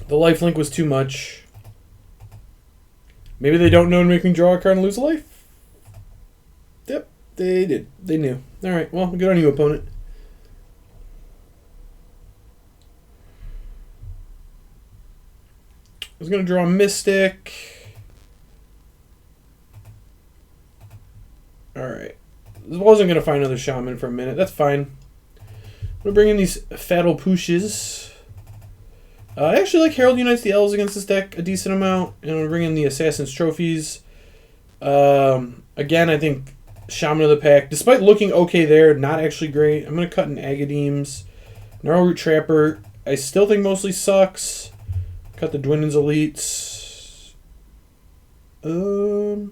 The lifelink was too much. Maybe they don't know to make me draw a card and lose a life? Yep, they did. They knew. Alright, well, good on you, opponent. I was going to draw a Mystic. Alright. I wasn't going to find another Shaman for a minute. That's fine. I'm going to bring in these Fatal Pushes. I actually like Herald Unites the Elves against this deck a decent amount. And I'm going to bring in the Assassin's Trophies. Again, I think Shaman of the Pack, despite looking okay there, not actually great. I'm going to cut in Aghanims. Gnarlroot Trapper, I still think mostly sucks. Cut the Dwindon's Elites. I'm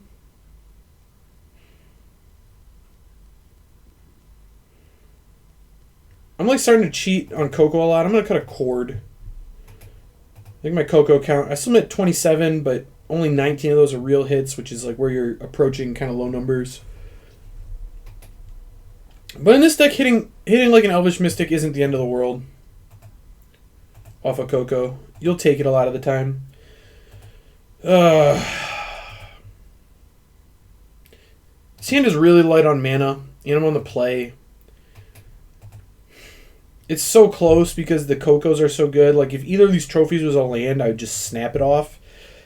like starting to cheat on Coco a lot. I'm going to cut a Chord. I think my Coco count, I still at 27, but only 19 of those are real hits, which is like where you're approaching kind of low numbers. But in this deck, hitting like an Elvish Mystic isn't the end of the world. Off of Coco. You'll take it a lot of the time. This hand is really light on mana, and I'm on the play. It's so close because the Cocos are so good. Like, if either of these trophies was a land, I would just snap it off.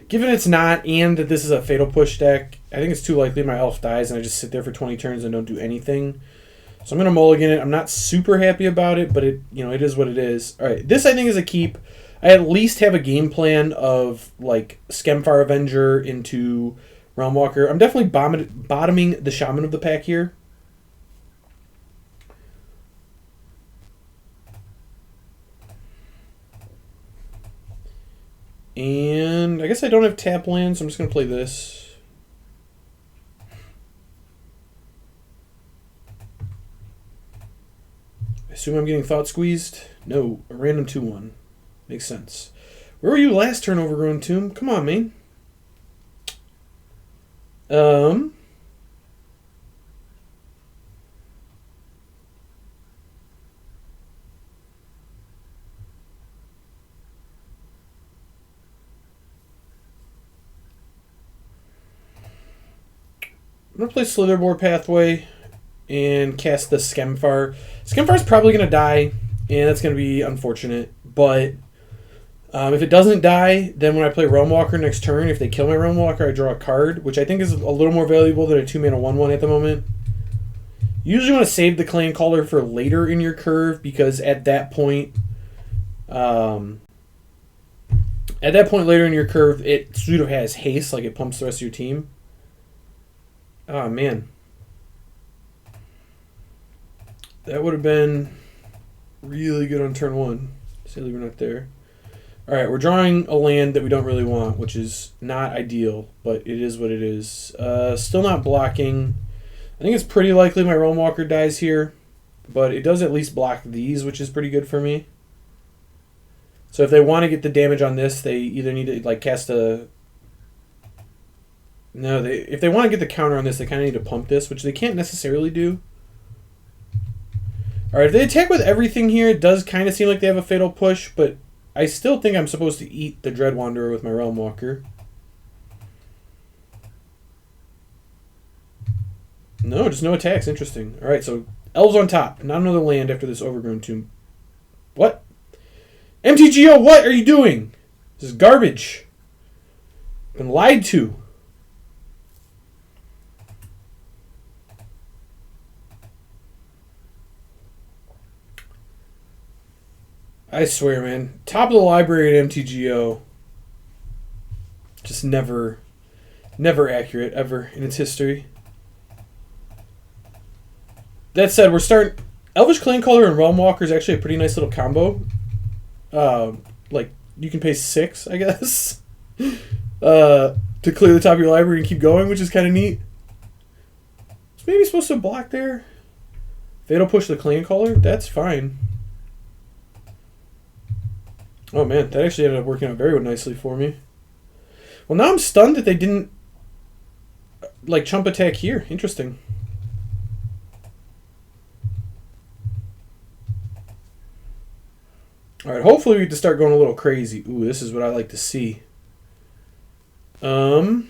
Given it's not, and that this is a Fatal Push deck, I think it's too likely my Elf dies and I just sit there for 20 turns and don't do anything. So I'm going to mulligan it. I'm not super happy about it, but it is what it is. Alright, this I think is a keep. I at least have a game plan of, like, Skemfire Avenger into Realm Walker. I'm definitely bottoming the Shaman of the Pack here. And I guess I don't have tap land, so I'm just going to play this. I assume I'm getting Thought Squeezed? No, a random 2-1. Makes sense. Where were you last turn, Overgrown Tomb? Come on, man. I'm going to play Slitherboard Pathway. and cast the Skemfar. Skemfar's probably going to die, and that's going to be unfortunate. But if it doesn't die, then when I play Realm Walker next turn, if they kill my Realm Walker, I draw a card, which I think is a little more valuable than a 2-mana 1/1 at the moment. You usually want to save the Clan Caller for later in your curve, because at that point later in your curve, it sort of has haste, like it pumps the rest of your team. Oh, man. That would have been really good on turn 1. Sadly, we're not there. Alright, we're drawing a land that we don't really want, which is not ideal, but it is what it is. Still not blocking. I think it's pretty likely my Realm Walker dies here, but it does at least block these, which is pretty good for me. So if they want to get the damage on this, they either need to like cast a... No, if they want to get the counter on this, they kind of need to pump this, which they can't necessarily do. Alright, if they attack with everything here, it does kind of seem like they have a Fatal Push, but I still think I'm supposed to eat the Dread Wanderer with my Realm Walker. No, just no attacks. Interesting. Alright, so Elves on top. Not another land after this Overgrown Tomb. What? MTGO, what are you doing? This is garbage. Been lied to. I swear, man. Top of the library at MTGO. Just never accurate, ever, in its history. That said, we're starting... Elvish Clanecaller and Realm Walker is actually a pretty nice little combo. Like, you can pay 6, I guess, to clear the top of your library and keep going, which is kind of neat. It's maybe supposed to block there. Fatal Push the Clanecaller? That's fine. Oh, man, that actually ended up working out very nicely for me. Well, now I'm stunned that they didn't, like, chump attack here. Interesting. Alright, hopefully we get to start going a little crazy. Ooh, this is what I like to see. So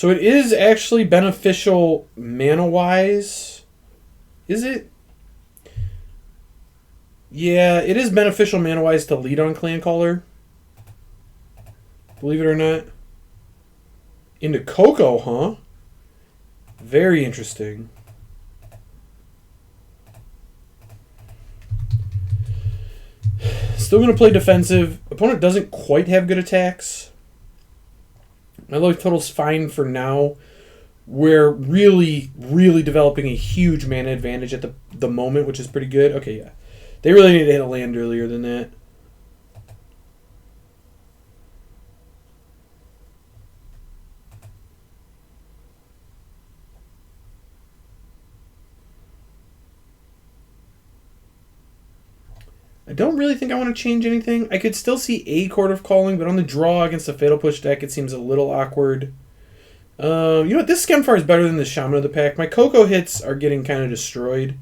it is actually beneficial mana-wise. Is it? Yeah, it is beneficial mana-wise to lead on Clanecaller. Believe it or not. Into Coco, huh? Very interesting. Still going to play defensive. Opponent doesn't quite have good attacks. My life total's fine for now. We're really developing a huge mana advantage at the moment, which is pretty good. Okay, yeah. They really need to hit a land earlier than that. I don't really think I want to change anything. I could still see a Court of Calling, but on the draw against a Fatal Push deck, it seems a little awkward. You know what? This Skemfar is better than the Shaman of the Pack. My Coco hits are getting kind of destroyed,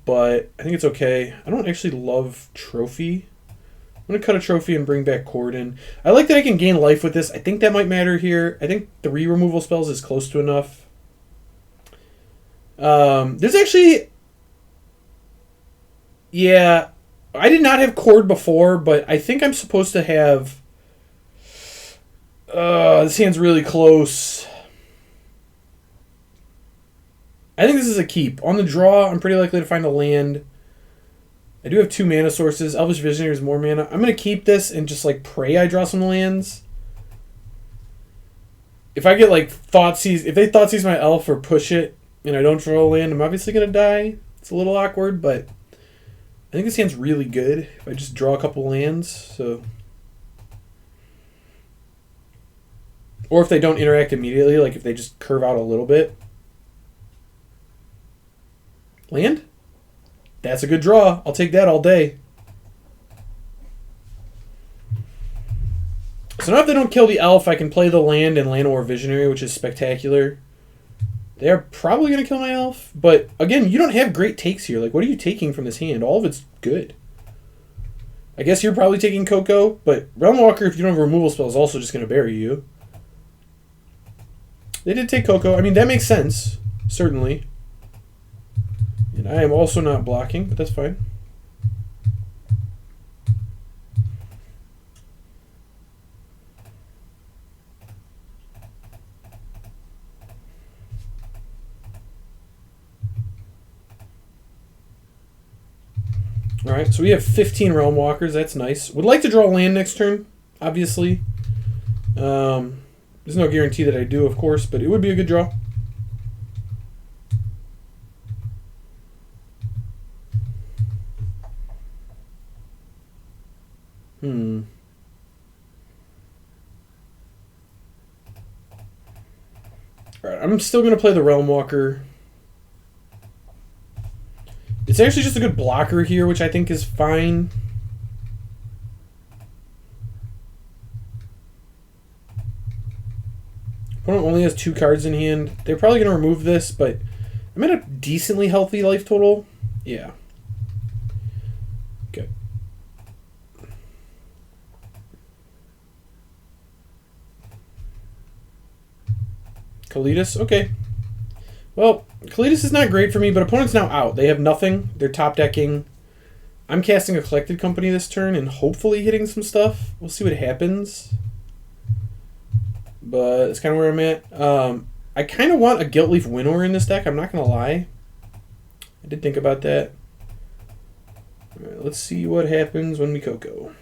but I think it's okay. I don't actually love Trophy. I'm going to cut a Trophy and bring back Corden. I like that I can gain life with this. I think that might matter here. I think 3 removal spells is close to enough. There's actually... Yeah... I did not have Cord before, but I think I'm supposed to have... this hand's really close. I think this is a keep. On the draw, I'm pretty likely to find a land. I do have 2 mana sources. Elvish Visionary is more mana. I'm going to keep this and just like pray I draw some lands. If I get like Thoughtseize... If they Thoughtseize my elf or push it and I don't draw a land, I'm obviously going to die. It's a little awkward, but... I think this hand's really good if I just draw a couple lands, so... Or if they don't interact immediately, like if they just curve out a little bit. Land? That's a good draw. I'll take that all day. So now if they don't kill the elf, I can play the land and Llanowar Visionary, which is spectacular. They're probably going to kill my elf, but again, you don't have great takes here. Like, what are you taking from this hand? All of it's good. I guess you're probably taking Coco, but Realm Walker, if you don't have removal spell, is also just going to bury you. They did take Coco. I mean, that makes sense. Certainly. And I am also not blocking, but that's fine. Alright, so we have 15 Realm Walkers. That's nice. Would like to draw land next turn, obviously. There's no guarantee that I do, of course, but it would be a good draw. Alright, I'm still going to play the Realm Walker. It's actually just a good blocker here, which I think is fine. Opponent only has 2 cards in hand. They're probably going to remove this, but I'm at a decently healthy life total. Yeah. Okay. Kalitas, okay. Well, Kalitas is not great for me, but opponent's now out. They have nothing. They're top decking. I'm casting a Collected Company this turn and hopefully hitting some stuff. We'll see what happens. But it's kind of where I'm at. I kind of want a Gilt Leaf Winnower in this deck. I'm not going to lie. I did think about that. All right, let's see what happens when we Coco.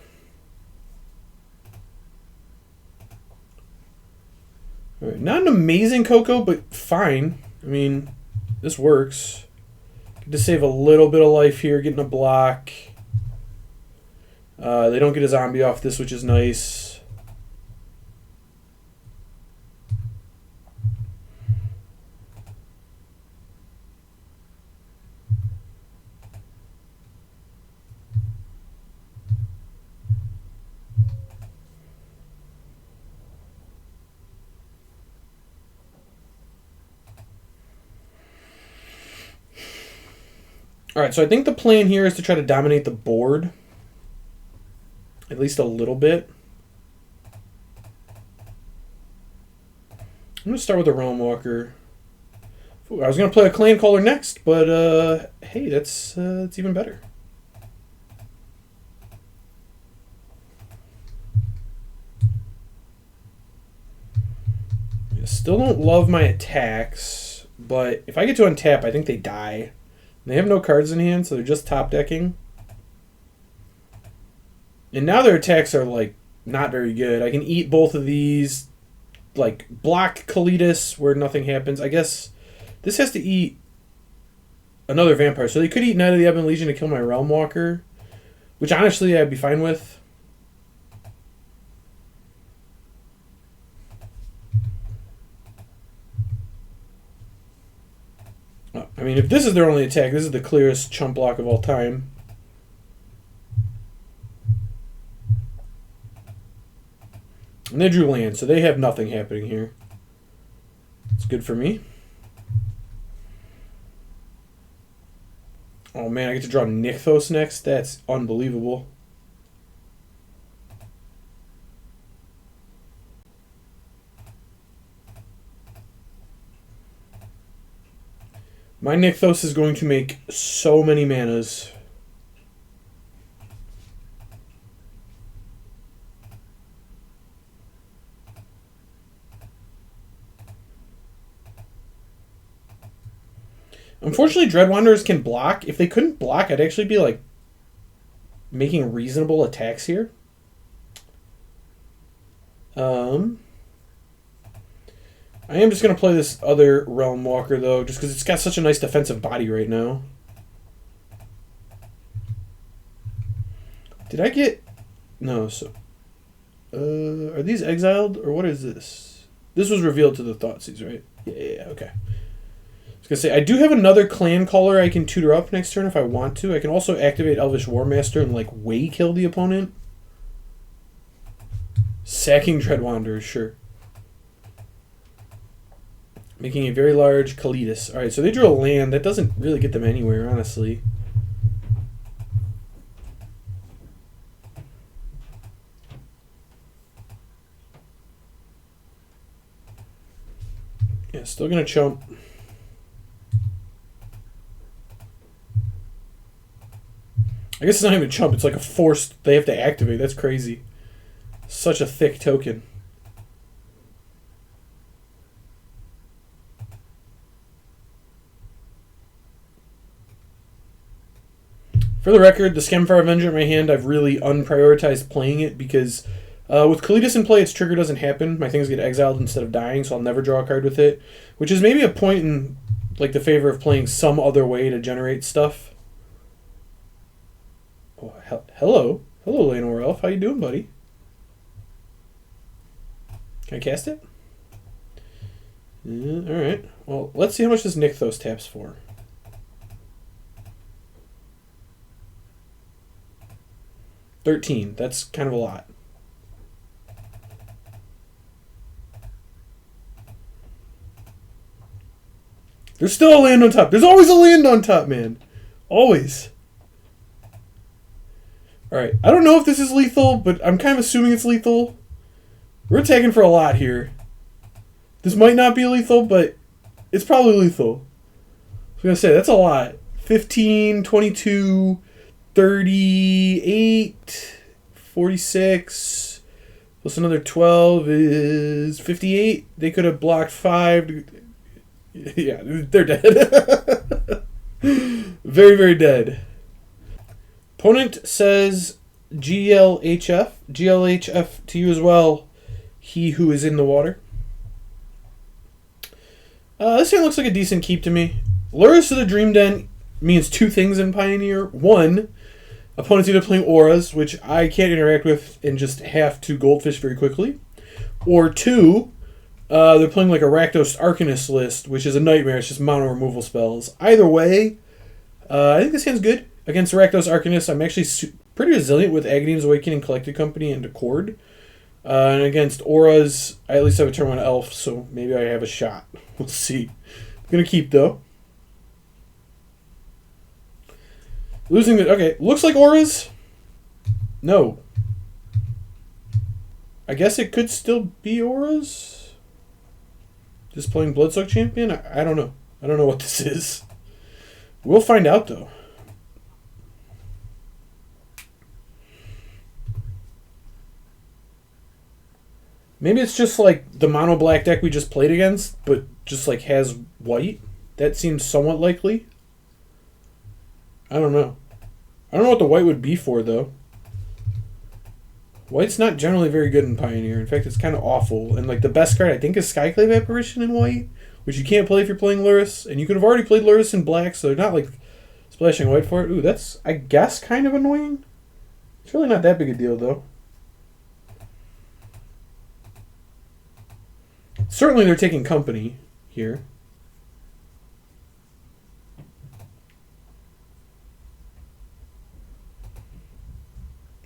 All right, not an amazing Coco, but fine. I mean, this works. Get to save a little bit of life here, getting a block. They don't get a zombie off this, which is nice. Alright, so I think the plan here is to try to dominate the board. At least a little bit. I'm going to start with a Realm Walker. Ooh, I was going to play a Clan Caller next, but hey, that's even better. I still don't love my attacks, but if I get to untap, I think they die. They have no cards in hand, so they're just top decking. And now their attacks are, like, not very good. I can eat both of these, like, block Kalitas where nothing happens. I guess this has to eat another vampire. So they could eat Knight of the Ebon Legion to kill my Realm Walker, which honestly I'd be fine with. I mean, if this is their only attack, this is the clearest chump block of all time. And they drew land, so they have nothing happening here. It's good for me. Oh man, I get to draw Nykthos next? That's unbelievable. My Nykthos is going to make so many manas. Unfortunately, Dread Wanderers can block. If they couldn't block, I'd actually be like making reasonable attacks here. I am just going to play this other Realm Walker, though, just because it's got such a nice defensive body right now. Did I get... No, so... are these exiled, or what is this? This was revealed to the Thoughtseize, right? Yeah, okay. I was going to say, I do have another Clan Caller I can tutor up next turn if I want to. I can also activate Elvish Warmaster and, like, way kill the opponent. Sacking Dread Wanderers, sure. Making a very large Kalitas. Alright, so they drew a land. That doesn't really get them anywhere, honestly. Yeah, still gonna chump. I guess it's not even a chump. It's like a forced. They have to activate. That's crazy. Such a thick token. For the record, the Scamfire Avenger in my hand, I've really unprioritized playing it because with Kalidas in play, its trigger doesn't happen. My things get exiled instead of dying, so I'll never draw a card with it. Which is maybe a point in like the favor of playing some other way to generate stuff. Oh, hello. Hello, Lanor Elf. How you doing, buddy? Can I cast it? Yeah, alright. Well, let's see how much this Nykthos taps for. $13. That's kind of a lot. There's still a land on top. There's always a land on top, man. Always. Alright. I don't know if this is lethal, but I'm kind of assuming it's lethal. We're attacking for a lot here. This might not be lethal, but it's probably lethal. I was going to say, that's a lot. 15, 22, 38, 46, plus another 12 is 58. They could have blocked 5. Yeah, they're dead. Very, very dead. Opponent says GLHF. GLHF to you as well. He who is in the water. This thing looks like a decent keep to me. Lurrus of the Dream Den means two things in Pioneer. One, opponent's either playing auras, which I can't interact with and just have to goldfish very quickly. Or two, they're playing like a Rakdos Arcanist list, which is a nightmare. It's just mono removal spells. Either way, I think this hand's good. Against Rakdos Arcanist, I'm actually pretty resilient with Agadeem's Awakening, Collected Company, and Accord. And against auras, I at least have a turn 1 elf, so maybe I have a shot. We'll see. I'm going to keep, though. Losing the... Okay, looks like auras. No. I guess it could still be auras. Just playing Bloodsuck Champion? I don't know. I don't know what this is. We'll find out, though. Maybe it's just like the mono black deck we just played against, but just like has white. That seems somewhat likely. I don't know. I don't know what the white would be for, though. White's not generally very good in Pioneer. In fact, it's kind of awful. And like the best card, I think, is Skyclave Apparition in white, which you can't play if you're playing Lurrus. And you could have already played Lurrus in black, so they're not like splashing white for it. Ooh, that's, I guess, kind of annoying. It's really not that big a deal, though. Certainly they're taking company here.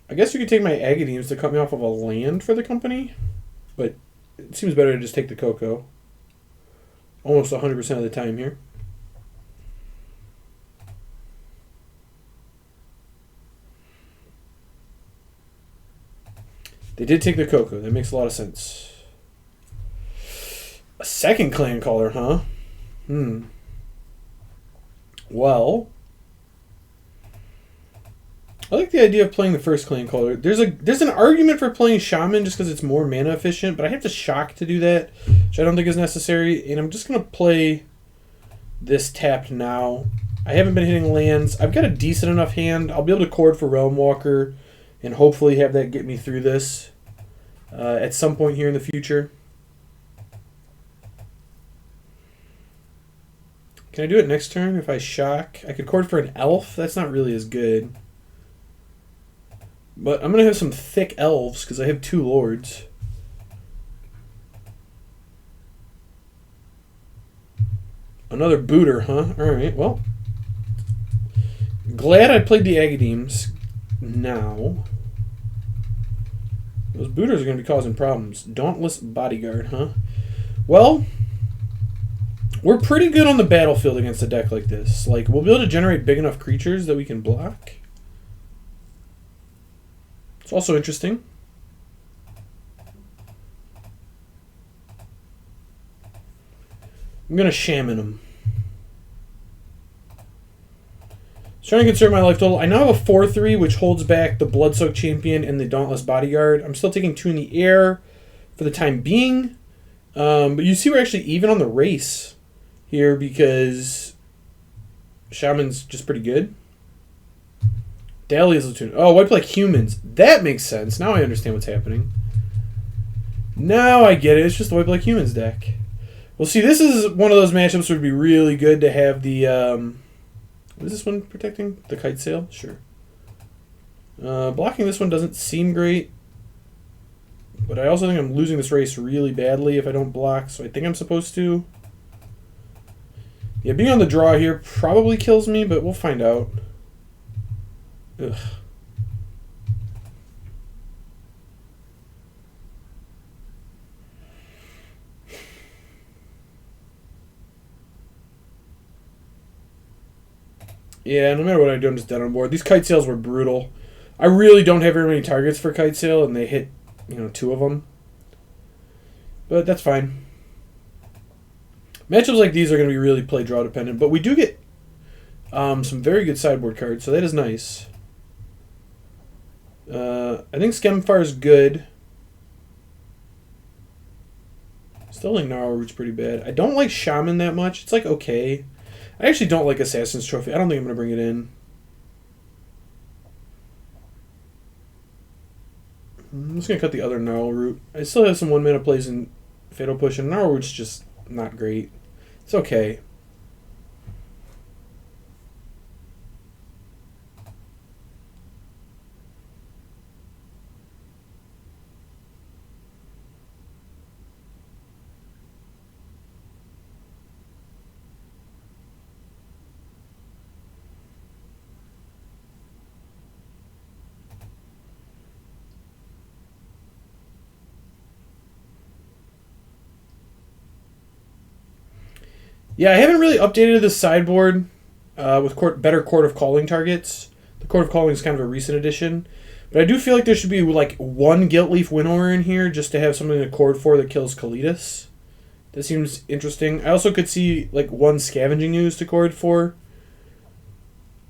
I guess you could take my Agadeems to cut me off of a land for the company, but it seems better to just take the Cocoa. Almost 100% of the time here. They did take the Cocoa. That makes a lot of sense. A second Clan Caller, huh? Well, I like the idea of playing the first Clan Caller. There's an argument for playing Shaman just because it's more mana efficient, but I have to shock to do that, which I don't think is necessary. And I'm just going to play this tapped now. I haven't been hitting lands. I've got a decent enough hand. I'll be able to cord for Realm Walker and hopefully have that get me through this at some point here in the future. Can I do it next turn if I shock? I could cord for an elf. That's not really as good. But I'm going to have some thick elves because I have 2 lords. Another booter, huh? Alright, well. Glad I played the Agadeems. Now. Those booters are going to be causing problems. Dauntless Bodyguard, huh? Well, we're pretty good on the battlefield against a deck like this. Like, we'll be able to generate big enough creatures that we can block. It's also interesting. I'm going to shaman him. Trying to conserve my life total. I now have a 4-3, which holds back the Bloodsoaked Champion and the Dauntless Bodyguard. I'm still taking 2 in the air for the time being. But you see we're actually even on the race here because Shaman's just pretty good. Dahlia's Platoon. Oh, wipe like humans. That makes sense. Now I understand what's happening. Now I get it. It's just the wipe like humans deck. Well, see, this is one of those matchups where it would be really good to have the... what is this one protecting? The Kite Sail? Sure. Blocking this one doesn't seem great. But I also think I'm losing this race really badly if I don't block, so I think I'm supposed to. Yeah, being on the draw here probably kills me, but we'll find out. Ugh. Yeah, no matter what I do, I'm just dead on board. These Kite Sails were brutal. I really don't have very many targets for Kite Sail, and they hit, 2 of them. But that's fine. Matchups like these are going to be really play draw dependent, but we do get some very good sideboard cards, so that is nice. I think Skemfire is good. Still think Gnarl Root's pretty bad. I don't like Shaman that much. It's like okay. I actually don't like Assassin's Trophy. I don't think I'm going to bring it in. I'm just going to cut the other Gnarl Root. I still have some 1-mana plays in Fatal Push, and Gnarl Root's just not great. It's okay. Yeah, I haven't really updated the sideboard with better Court of Calling targets. The Court of Calling is kind of a recent addition. But I do feel like there should be like 1 Gilt Leaf Winnower in here just to have something to chord for that kills Kalitas. That seems interesting. I also could see like 1 Scavenging Ooze to chord for.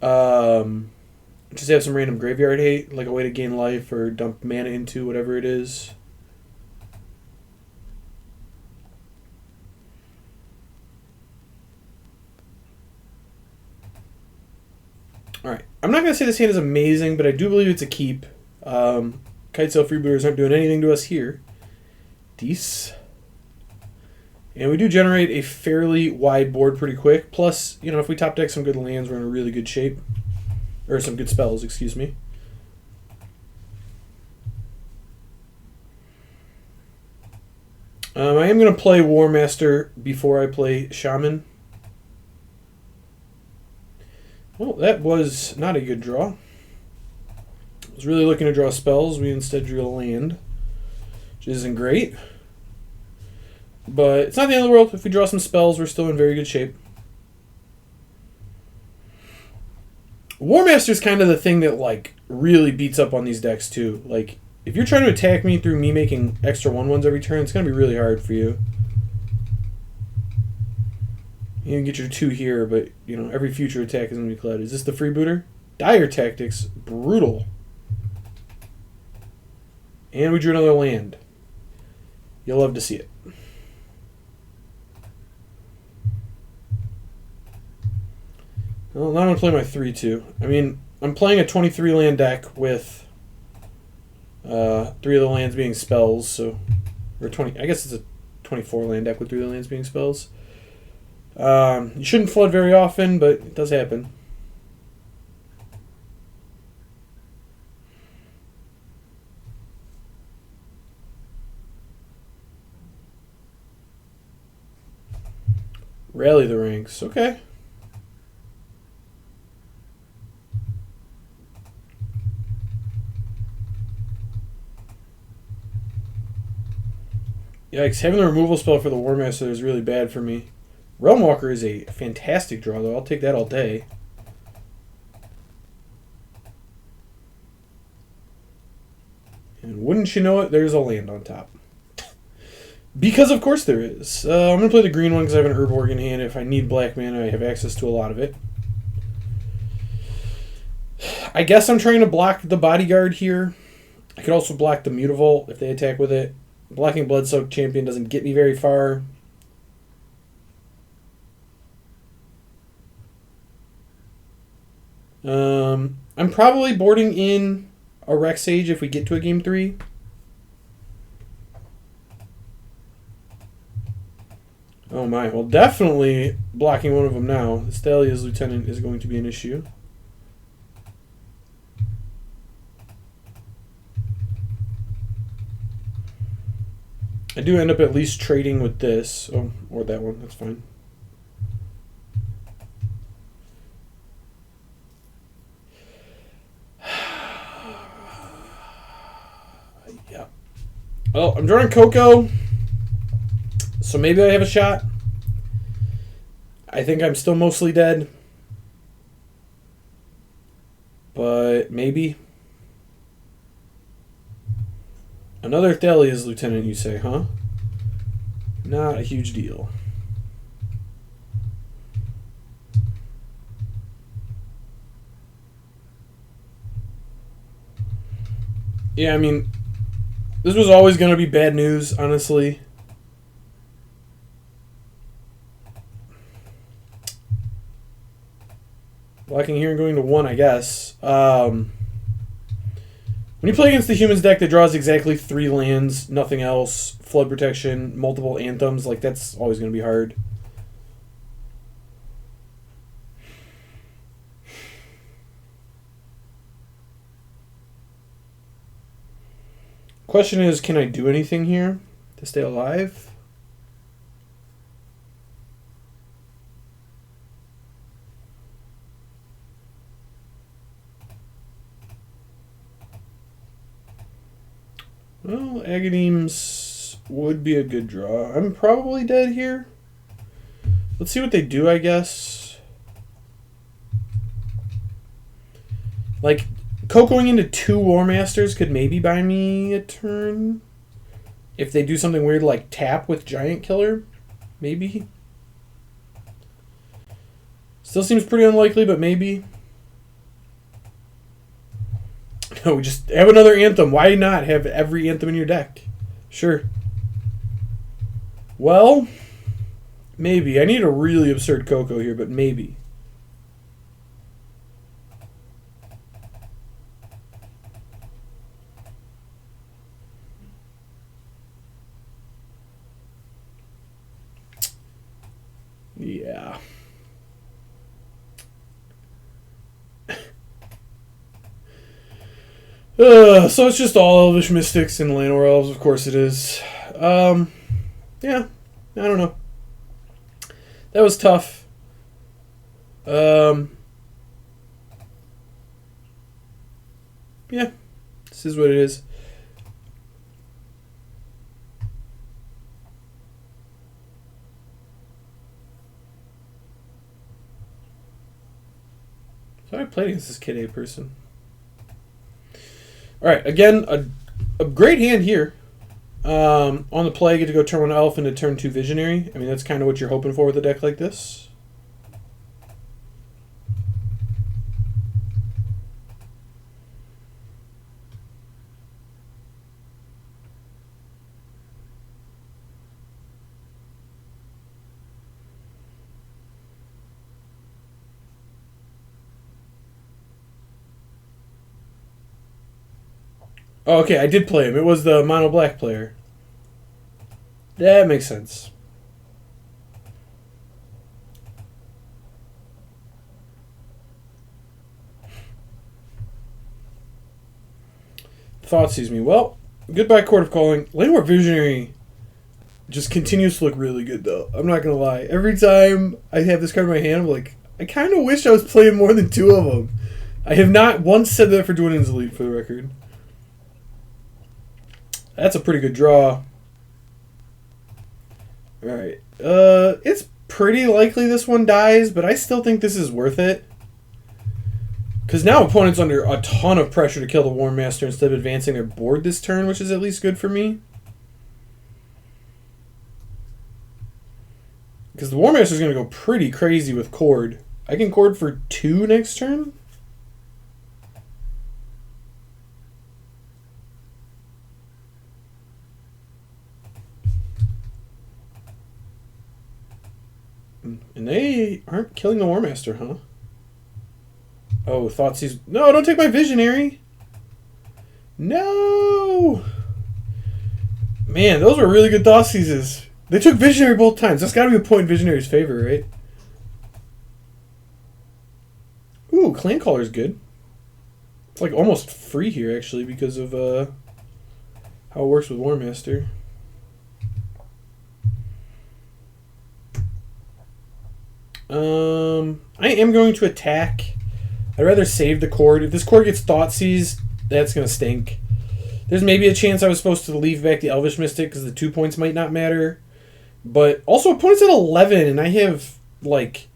Just have some random graveyard hate, like a way to gain life or dump mana into whatever it is. Alright, I'm not going to say this hand is amazing, but I do believe it's a keep. Kite Sail Freebooters aren't doing anything to us here. Dece. And we do generate a fairly wide board pretty quick. Plus, if we top deck some good lands, we're in a really good shape. Or some good spells, excuse me. I am going to play War Master before I play Shaman. Well, that was not a good draw. I was really looking to draw spells. We instead drew a land, which isn't great. But it's not the end of the world. If we draw some spells, we're still in very good shape. War Master is kind of the thing that really beats up on these decks too. Like, if you're trying to attack me through me making extra 1/1s every turn, it's going to be really hard for you. You can get your 2 here, but every future attack is going to be clouded. Is this the freebooter? Dire Tactics, brutal. And we drew another land. You'll love to see it. Well, now I'm going to play my 3-2. I mean, I'm playing a 23 land deck with 3 of the lands being spells, so... Or 20... I guess it's a 24 land deck with 3 of the lands being spells. You shouldn't flood very often, but it does happen. Rally the ranks. Okay. Yikes, having the removal spell for the War Master is really bad for me. Realmwalker is a fantastic draw, though. I'll take that all day. And wouldn't you know it, there's a land on top. Because of course there is. I'm going to play the green one because I have an Herb Organ hand. If I need black mana, I have access to a lot of it. I guess I'm trying to block the Bodyguard here. I could also block the Mutavault if they attack with it. Blocking Bloodsoaked Champion doesn't get me very far. I'm probably boarding in a Rex Sage if we get to a game 3. Oh my, well definitely blocking one of them now. The Thalia's Lieutenant is going to be an issue. I do end up at least trading with this. Oh, or that one, that's fine. Yeah. Well, I'm drawing Coco. So maybe I have a shot. I think I'm still mostly dead. But maybe. Another Thalia's Lieutenant, you say, huh? Not a huge deal. Yeah, I mean, this was always going to be bad news, honestly. Blocking here and going to 1, I guess. When you play against the Humans deck that draws exactly 3 lands, nothing else, flood protection, multiple anthems, like that's always going to be hard. Question is, can I do anything here to stay alive? Well, Agadeem's would be a good draw. I'm probably dead here. Let's see what they do, I guess. Like, Cocoing into 2 War Masters could maybe buy me a turn. If they do something weird like tap with Giant Killer, maybe. Still seems pretty unlikely, but maybe. No, we just have another Anthem. Why not have every Anthem in your deck? Sure. Well, maybe. I need a really absurd Coco here, but maybe. Yeah. So it's just all Elvish Mystics and Llanowar Elves, of course it is. Yeah, I don't know. That was tough. Yeah, this is what it is. So I played against this Kid A person. Alright, again, a great hand here. On the play, you get to go turn 1 Elf into turn 2 Visionary. I mean, that's kind of what you're hoping for with a deck like this. Oh, okay, I did play him. It was the mono black player. That makes sense. Thoughtseize me. Well, goodbye, Court of Calling. Llanowar Visionary just continues to look really good, though. I'm not going to lie. Every time I have this card in my hand, I'm like, I kind of wish I was playing more than 2 of them. I have not once said that for Dwinen's Elite, for the record. That's a pretty good draw. Alright. It's pretty likely this one dies, but I still think this is worth it. Because now opponent's under a ton of pressure to kill the War Master instead of advancing their board this turn, which is at least good for me. Because the War Master's going to go pretty crazy with Cord. I can Cord for 2 next turn? And they aren't killing the War Master, huh? Oh, Thoughtseize. No, don't take my Visionary. No! Man, those were really good Thoughtseizes. They took Visionary both times. That's got to be a point in Visionary's favor, right? Ooh, Clan Caller's good. It's like almost free here, actually, because of how it works with War Master. I am going to attack. I'd rather save the Cord. If this Cord gets Thoughtseize, that's going to stink. There's maybe a chance I was supposed to leave back the Elvish Mystic because the 2 points might not matter. But also, opponent's at 11, and I have, like,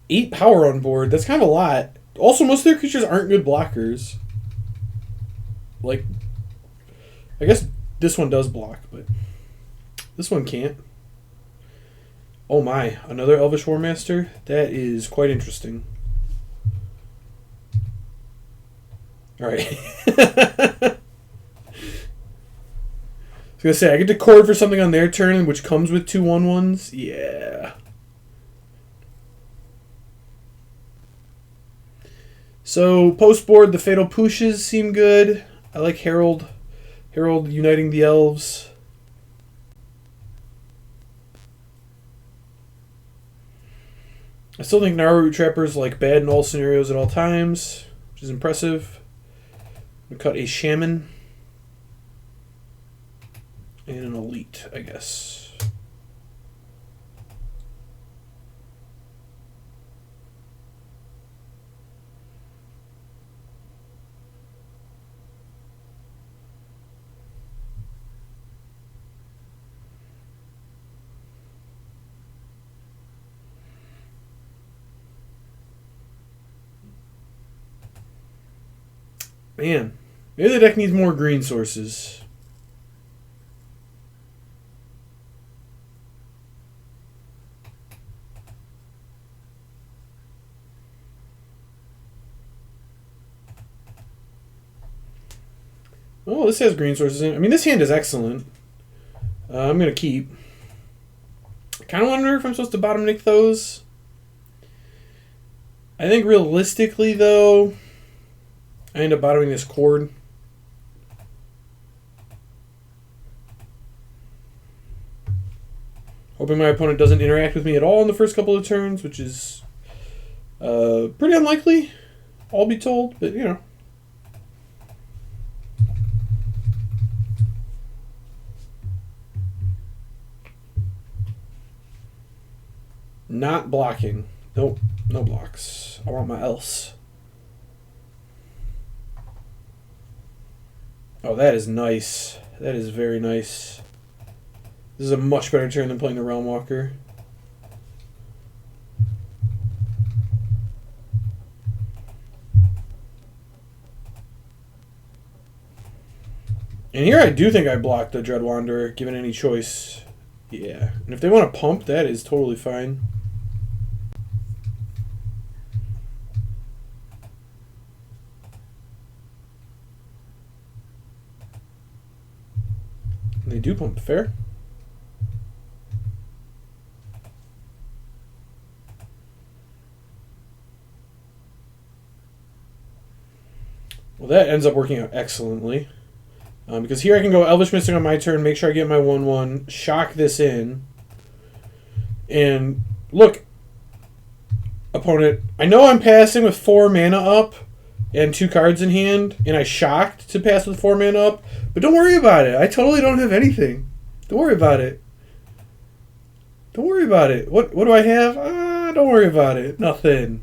8 power on board. That's kind of a lot. Also, most of their creatures aren't good blockers. Like, I guess this one does block, but this one can't. Oh my, another Elvish War Master? That is quite interesting. Alright. I was going to say, I get to Cord for something on their turn, which comes with 2 1/1s. Yeah. So, post-board, the Fatal Pushes seem good. I like Herald. Herald uniting the Elves. I still think Naru Trapper's like bad in all scenarios at all times, which is impressive. I'm going to cut a Shaman. And an Elite, I guess. Man, maybe the deck needs more green sources. Oh, this has green sources in it. I mean, this hand is excellent. I'm going to keep. I kind of wonder if I'm supposed to bottom nick those. I think realistically, though, I end up bottoming this Cord. Hoping my opponent doesn't interact with me at all in the first couple of turns, which is pretty unlikely, all be told, but you know. Not blocking. Nope, no blocks. I want my else. Oh, that is nice. That is very nice. This is a much better turn than playing the Realm Walker. And here I do think I blocked the Dread Wanderer, given any choice. Yeah. And if they want to pump, that is totally fine. They do pump, fair. Well, that ends up working out excellently. Because here I can go Elvish Mystic on my turn, make sure I get my 1/1, shock this in. And look, opponent, I know I'm passing with 4 mana up and 2 cards in hand, and I shocked to pass with 4 mana up, but don't worry about it. I totally don't have anything. Don't worry about it. Don't worry about it. What do I have? Don't worry about it. Nothing.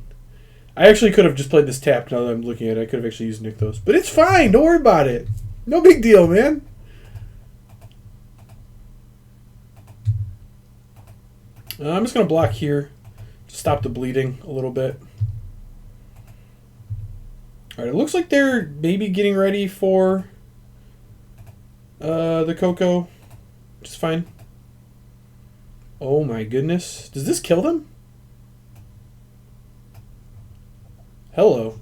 I actually could have just played this tapped now that I'm looking at it. I could have actually used Nykthos. But it's fine. Don't worry about it. No big deal, man. I'm just going to block here to stop the bleeding a little bit. Alright, it looks like they're maybe getting ready for the Coco. Which is fine. Oh my goodness. Does this kill them? Hello.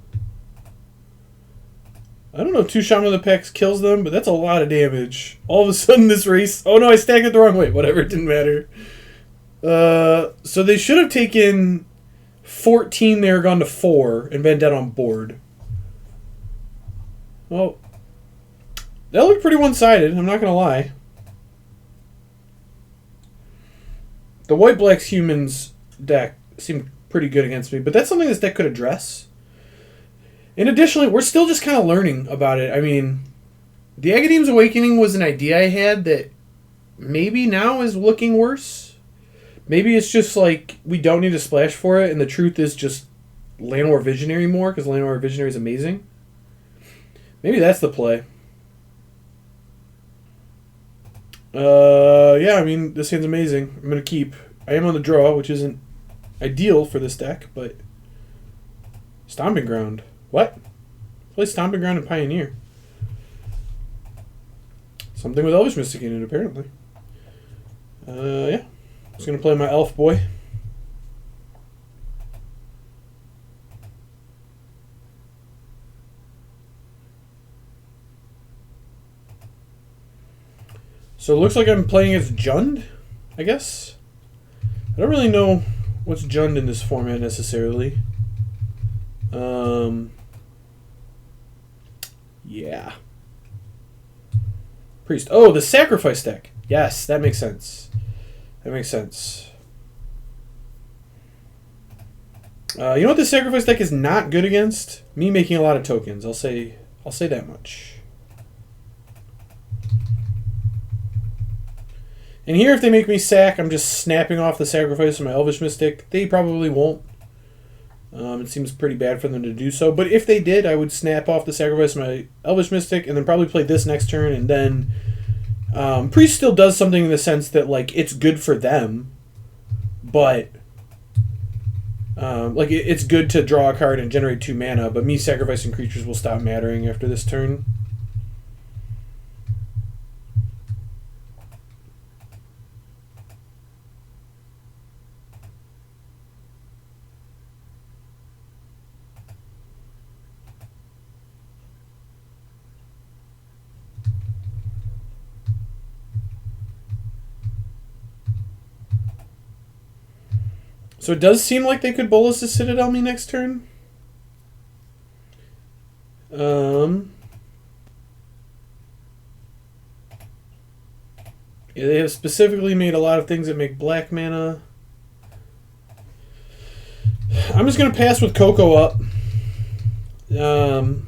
I don't know if 2 Shaman of the Pack kills them, but that's a lot of damage. All of a sudden this race... Oh no, I stacked it the wrong way. Whatever, it didn't matter. So they should have taken 14 there, gone to 4, and been dead on board. Well, that looked pretty one-sided, I'm not going to lie. The White-Black's Humans deck seemed pretty good against me, but that's something this deck could address. And additionally, we're still just kind of learning about it. I mean, the Agadeem's Awakening was an idea I had that maybe now is looking worse. Maybe it's just like we don't need to splash for it, and the truth is just Llanowar Visionary more, because Llanowar Visionary is amazing. Maybe that's the play. Yeah, I mean, this hand's amazing. I'm going to keep. I am on the draw, which isn't ideal for this deck, but... Stomping Ground. What? Play Stomping Ground and Pioneer. Something with Elvish Mystic in it, apparently. Yeah. Just going to play my Elf Boy. So it looks like I'm playing as Jund, I guess. I don't really know what's Jund in this format necessarily. Yeah. Priest. Oh, the Sacrifice deck. Yes, that makes sense. That makes sense. You know what the Sacrifice deck is not good against? Me making a lot of tokens. I'll say that much. And here, if they make me sack, I'm just snapping off the Sacrifice of my Elvish Mystic. They probably won't. It seems pretty bad for them to do so. But if they did, I would snap off the Sacrifice of my Elvish Mystic and then probably play this next turn. And then Priest still does something in the sense that, like, it's good for them. But, like, it's good to draw a card and generate 2 mana. But me sacrificing creatures will stop mattering after this turn. So it does seem like they could Bolus the Citadel me next turn. Yeah, they have specifically made a lot of things that make black mana. I'm just going to pass with Coco up. We'll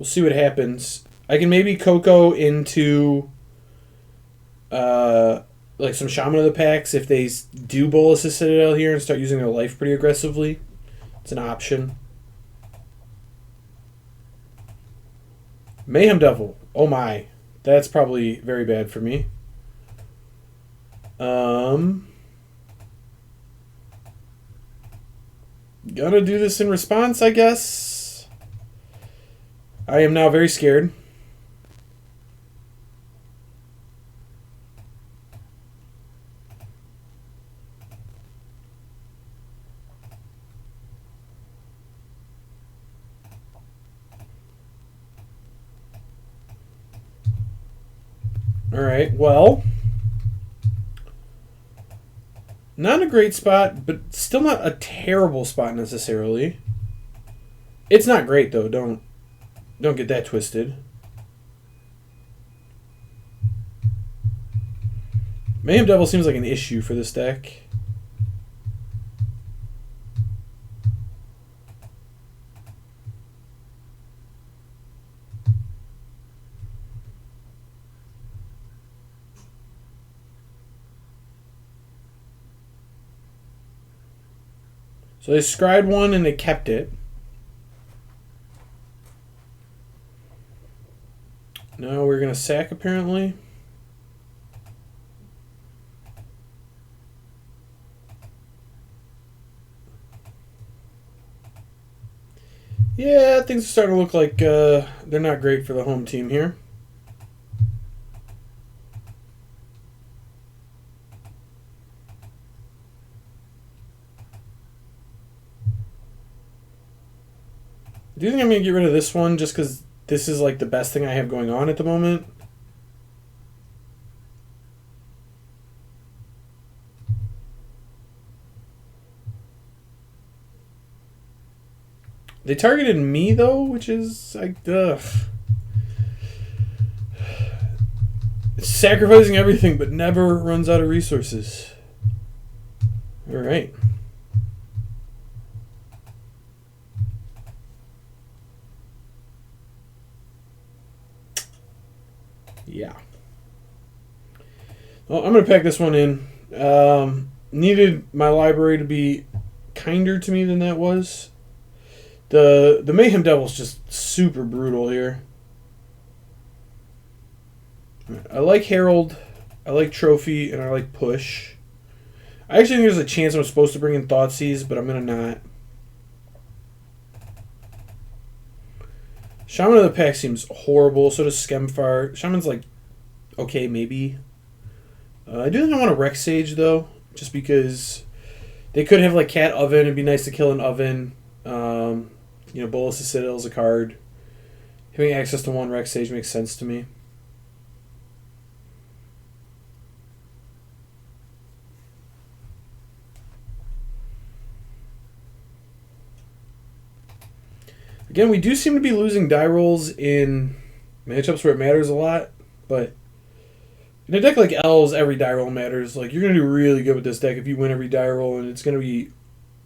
see what happens. I can maybe Coco into... like some Shaman of the Packs if they do Bolus the Citadel here and start using their life pretty aggressively. It's an option. Mayhem Devil. Oh my. That's probably very bad for me. Gonna do this in response, I guess. I am now very scared. Alright, well, not a great spot, but still not a terrible spot necessarily. It's not great though, don't get that twisted. Mayhem Devil seems like an issue for this deck. So they scried one and they kept it. Now we're going to sack apparently. Yeah, things are starting to look like they're not great for the home team here. Do you think I'm going to get rid of this one just because this is like the best thing I have going on at the moment? They targeted me though, which is like, ugh. It's sacrificing everything, but never runs out of resources. All right. Yeah. Well, I'm going to pack this one in. Needed my library to be kinder to me than that was. The Mayhem Devil's just super brutal here. I like Herald, I like Trophy, and I like Push. I actually think there's a chance I'm supposed to bring in Thoughtseize, but I'm going to not. Shaman of the Pack seems horrible, so does Skemfar. Shaman's like, okay, maybe. I do think I want a Rex Sage, though, just because they could have like Cat Oven. It'd be nice to kill an Oven. Bolus of Citadel's a card. Having access to one Rex Sage makes sense to me. Again, we do seem to be losing die rolls in matchups where it matters a lot, but in a deck like Elves, every die roll matters. Like, you're going to do really good with this deck if you win every die roll, and it's going to be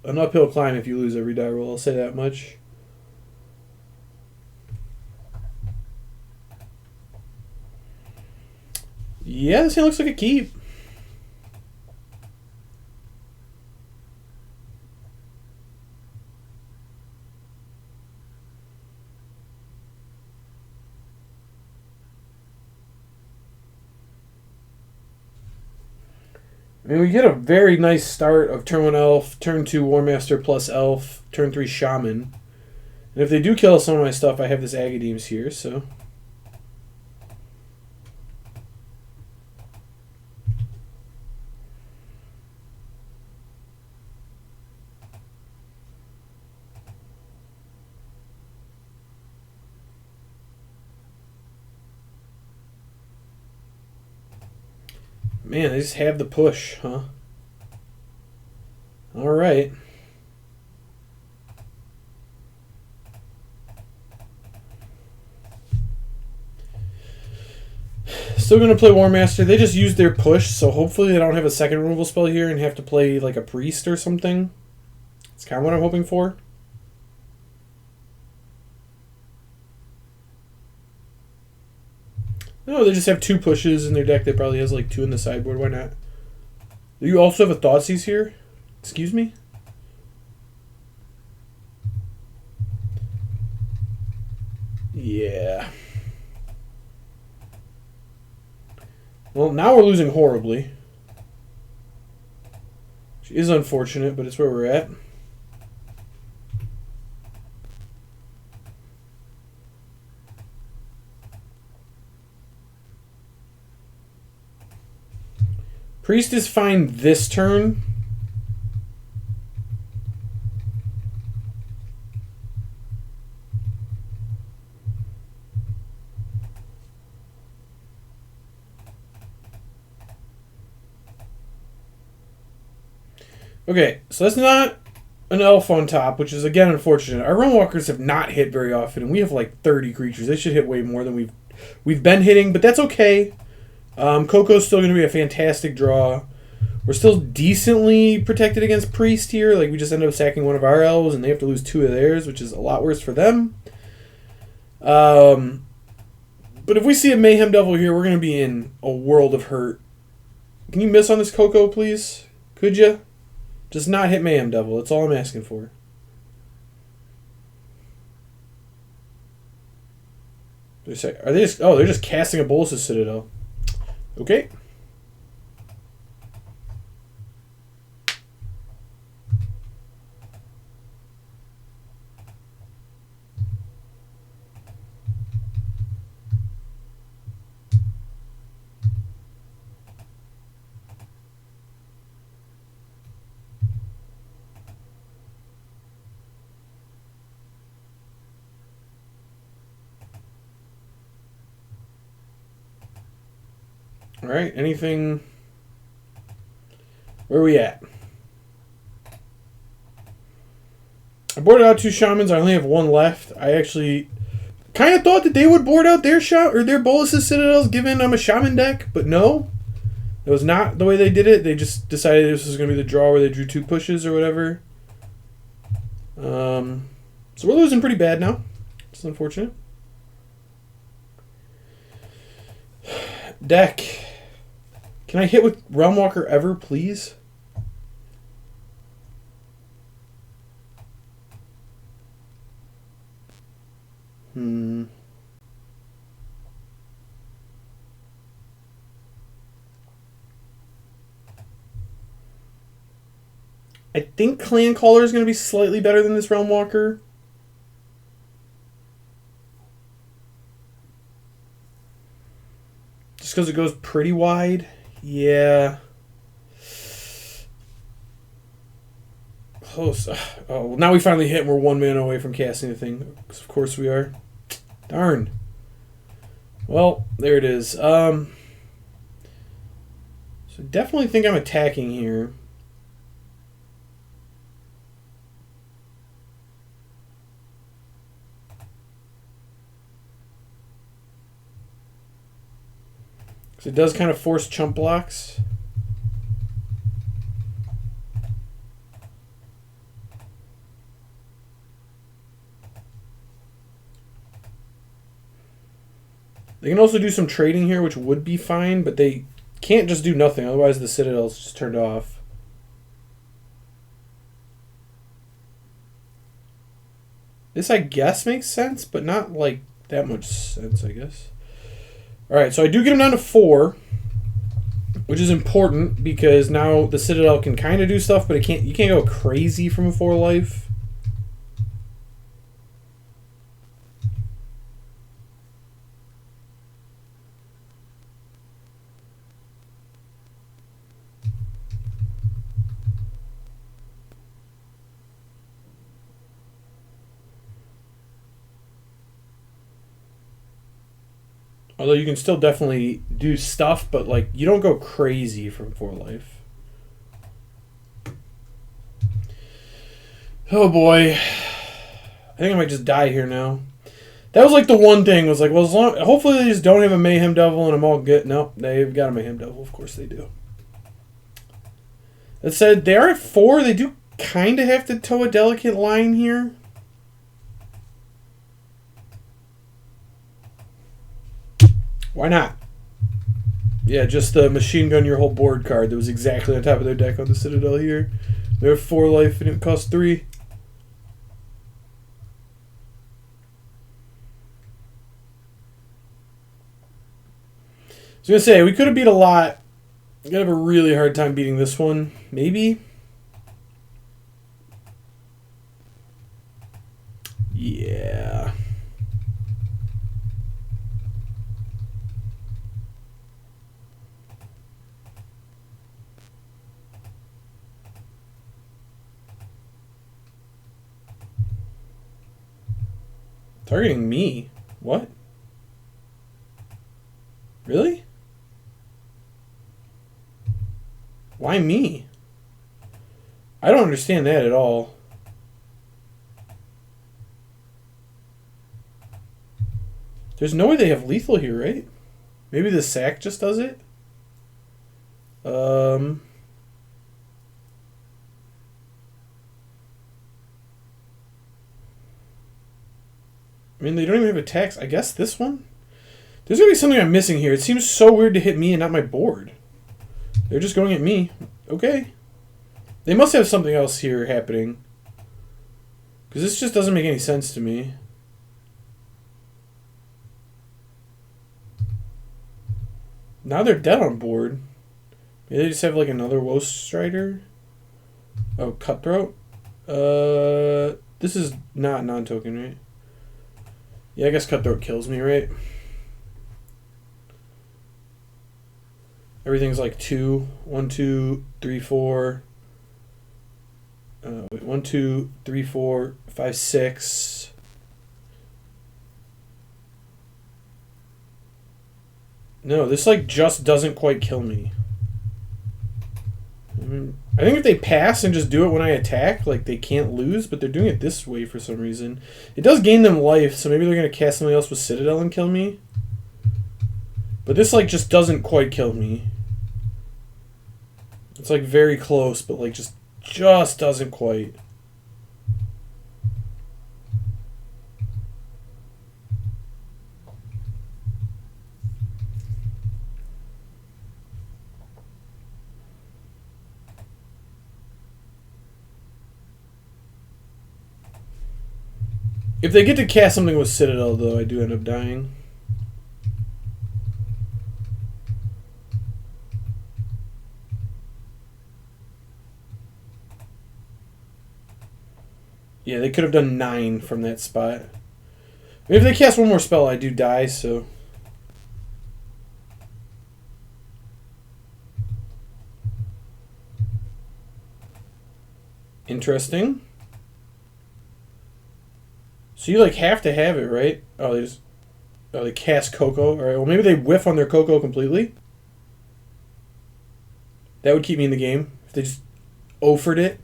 an uphill climb if you lose every die roll. I'll say that much. Yeah, this hand looks like a keep. I mean, we get a very nice start of turn 1 Elf, turn 2 War Master plus Elf, turn 3 Shaman. And if they do kill some of my stuff, I have this Agadeems here, so... Man, they just have the push, huh? Alright. Still going to play War Master. They just used their push, so hopefully they don't have a second removal spell here and have to play like a Priest or something. That's kind of what I'm hoping for. No, they just have 2 pushes in their deck. They probably has like 2 in the sideboard. Why not? Do you also have a Thoughtseize here? Excuse me? Yeah. Well, now we're losing horribly. Which is unfortunate, but it's where we're at. Priest is fine this turn. Okay, so that's not an elf on top, which is again unfortunate. Our Realmwalkers have not hit very often, and we have like 30 creatures. They should hit way more than we've been hitting, but that's okay. Coco's still going to be a fantastic draw. We're still decently protected against Priest here. Like, we just end up sacking one of our elves, and they have to lose 2 of theirs, which is a lot worse for them. But if we see a Mayhem Devil here, we're going to be in a world of hurt. Can you miss on this Coco, please? Could you? Just not hit Mayhem Devil. That's all I'm asking for. Are they just... Oh, they're just casting a Bolus's Citadel. Okay. All right, anything... Where are we at? I boarded out 2 shamans. I only have 1 left. I actually kind of thought that they would board out their their Bolas's Citadels, given I'm a shaman deck, but no. It was not the way they did it. They just decided this was going to be the draw where they drew 2 pushes or whatever. So we're losing pretty bad now. It's unfortunate. Deck. Can I hit with Realm Walker ever, please? I think Clan Caller is going to be slightly better than this Realm Walker. Just because it goes pretty wide. Yeah. Close. Oh, well, now we finally hit and we're 1 mana away from casting the thing. Of course we are. Darn. Well, there it is. So definitely think I'm attacking here. Because it does kind of force chump blocks. They can also do some trading here, which would be fine, but they can't just do nothing, otherwise the Citadel's just turned off. This, I guess, makes sense, but not, like, that much sense, I guess. Alright, so I do get him down to 4, which is important, because now the Citadel can kind of do stuff, but you can't go crazy from a 4 life. Although you can still definitely do stuff, but like you don't go crazy from 4 life. Oh boy. I think I might just die here now. That was like the one thing, was like, well, hopefully they just don't have a Mayhem Devil and I'm all good. No, they've got a Mayhem Devil. Of course they do. That said, they are at 4. They do kind of have to toe a delicate line here. Why not? Yeah, just the machine gun your whole board card that was exactly on top of their deck on the Citadel here. They have 4 life and it costs 3. I was going to say, we could have beat a lot. I'm going to have a really hard time beating this one. Maybe? Yeah. Targeting me? What? Really? Why me? I don't understand that at all. There's no way they have lethal here, right? Maybe the sack just does it? I mean, they don't even have attacks. I guess this one? There's going to be something I'm missing here. It seems so weird to hit me and not my board. They're just going at me. Okay. They must have something else here happening. Because this just doesn't make any sense to me. Now they're dead on board. Maybe they just have like another Woe Strider. Oh, Cutthroat. This is not non-token, right? Yeah, I guess Cutthroat kills me, right? Everything's like 2. 1, 2, 3, 4. 1, 2, 3, 4, 5, 6. No, this like just doesn't quite kill me. I think if they pass and just do it when I attack, like they can't lose, but they're doing it this way for some reason. It does gain them life, so maybe they're going to cast something else with Citadel and kill me. But this like just doesn't quite kill me. It's like very close, but like just doesn't quite. If they get to cast something with Citadel, though, I do end up dying. Yeah, they could have done 9 from that spot. If they cast one more spell, I do die, so... Interesting. So you like have to have it, right? Oh, they cast Coco. All right. Well, maybe they whiff on their Coco completely. That would keep me in the game if they just offered it.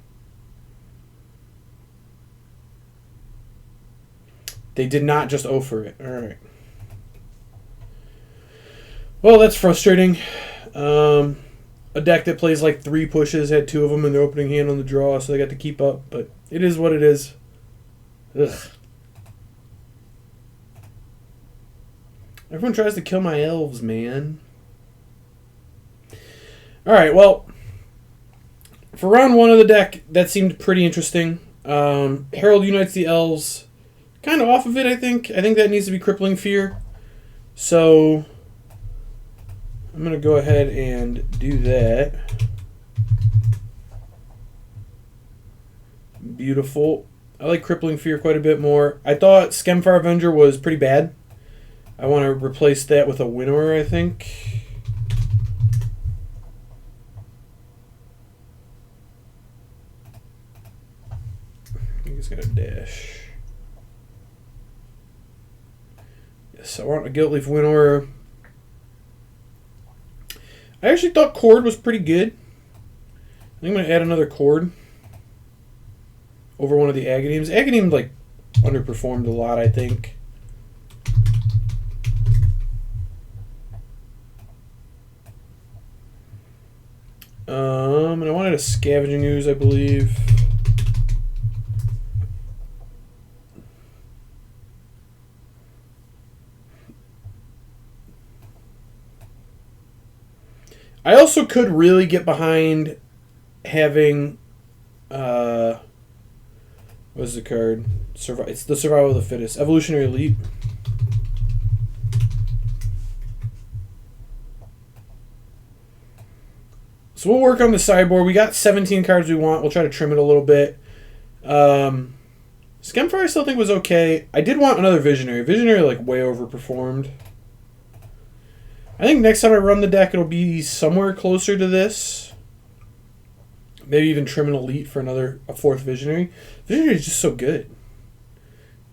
They did not just offer it. All right. Well, that's frustrating. A deck that plays like 3 pushes had 2 of them in their opening hand on the draw, so they got to keep up. But it is what it is. Ugh. Everyone tries to kill my elves, man. Alright, well, for round 1 of the deck, that seemed pretty interesting. Herald unites the elves. Kind of off of it, I think. I think that needs to be Crippling Fear. So, I'm going to go ahead and do that. Beautiful. I like Crippling Fear quite a bit more. I thought Skemfire Avenger was pretty bad. I want to replace that with a Winnower, I think. I think it's got a dash. Yes, I want a Guiltleaf Winnower. I actually thought Cord was pretty good. I think I'm going to add another Cord over one of the Agadeems. Agadeem, like, underperformed a lot, I think. And I wanted a Scavenging Ooze, I believe. I also could really get behind having, what is the card? It's the Survival of the Fittest. Evolutionary Leap. So we'll work on the sideboard. We got 17 cards we want. We'll try to trim it a little bit. Skemfire I still think was okay. I did want another Visionary. Visionary like way overperformed. I think next time I run the deck it'll be somewhere closer to this. Maybe even trim an Elite for a 4th Visionary. Visionary is just so good.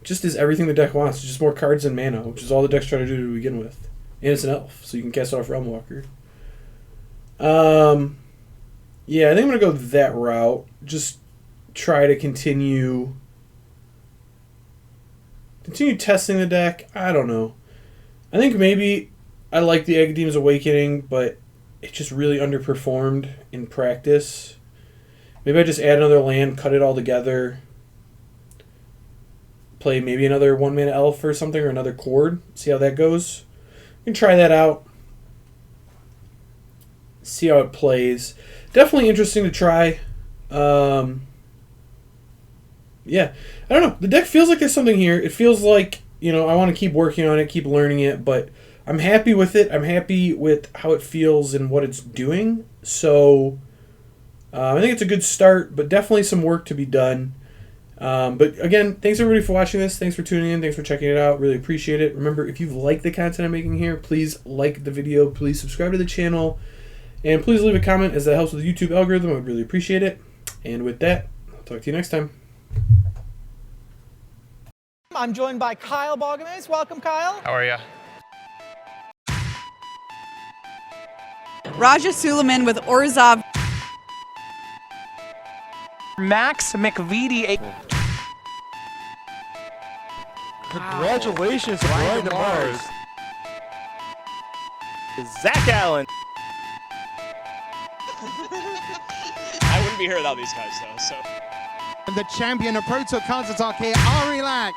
It just is everything the deck wants. It's just more cards and mana, which is all the decks try to do to begin with. And it's an elf, so you can cast it off Realm Walker. Yeah, I think I'm going to go that route. Just try to continue testing the deck. I don't know. I think maybe I like the Agadeem's Awakening, but it just really underperformed in practice. Maybe I just add another land, cut it all together, play maybe another 1-mana elf or something, or another Cord, see how that goes. You can try that out. See how it plays. Definitely interesting to try. Yeah, I don't know. The deck feels like there's something here. It feels like, I want to keep working on it, keep learning it, but I'm happy with it. I'm happy with how it feels and what it's doing. So I think it's a good start, but definitely some work to be done. But again, thanks everybody for watching this. Thanks for tuning in. Thanks for checking it out. Really appreciate it. Remember, if you've liked the content I'm making here, please like the video. Please subscribe to the channel. And please leave a comment, as that helps with the YouTube algorithm. I would really appreciate it. And with that, I'll talk to you next time. I'm joined by Kyle Balgamez. Welcome, Kyle. How are you? Raja Suleiman with Orzov. Max McVitie. Congratulations, Brian DeMars. Zach Allen. I wouldn't be here without these guys, though. So. And the champion of Proto Counter-Attack here, Ari Lax.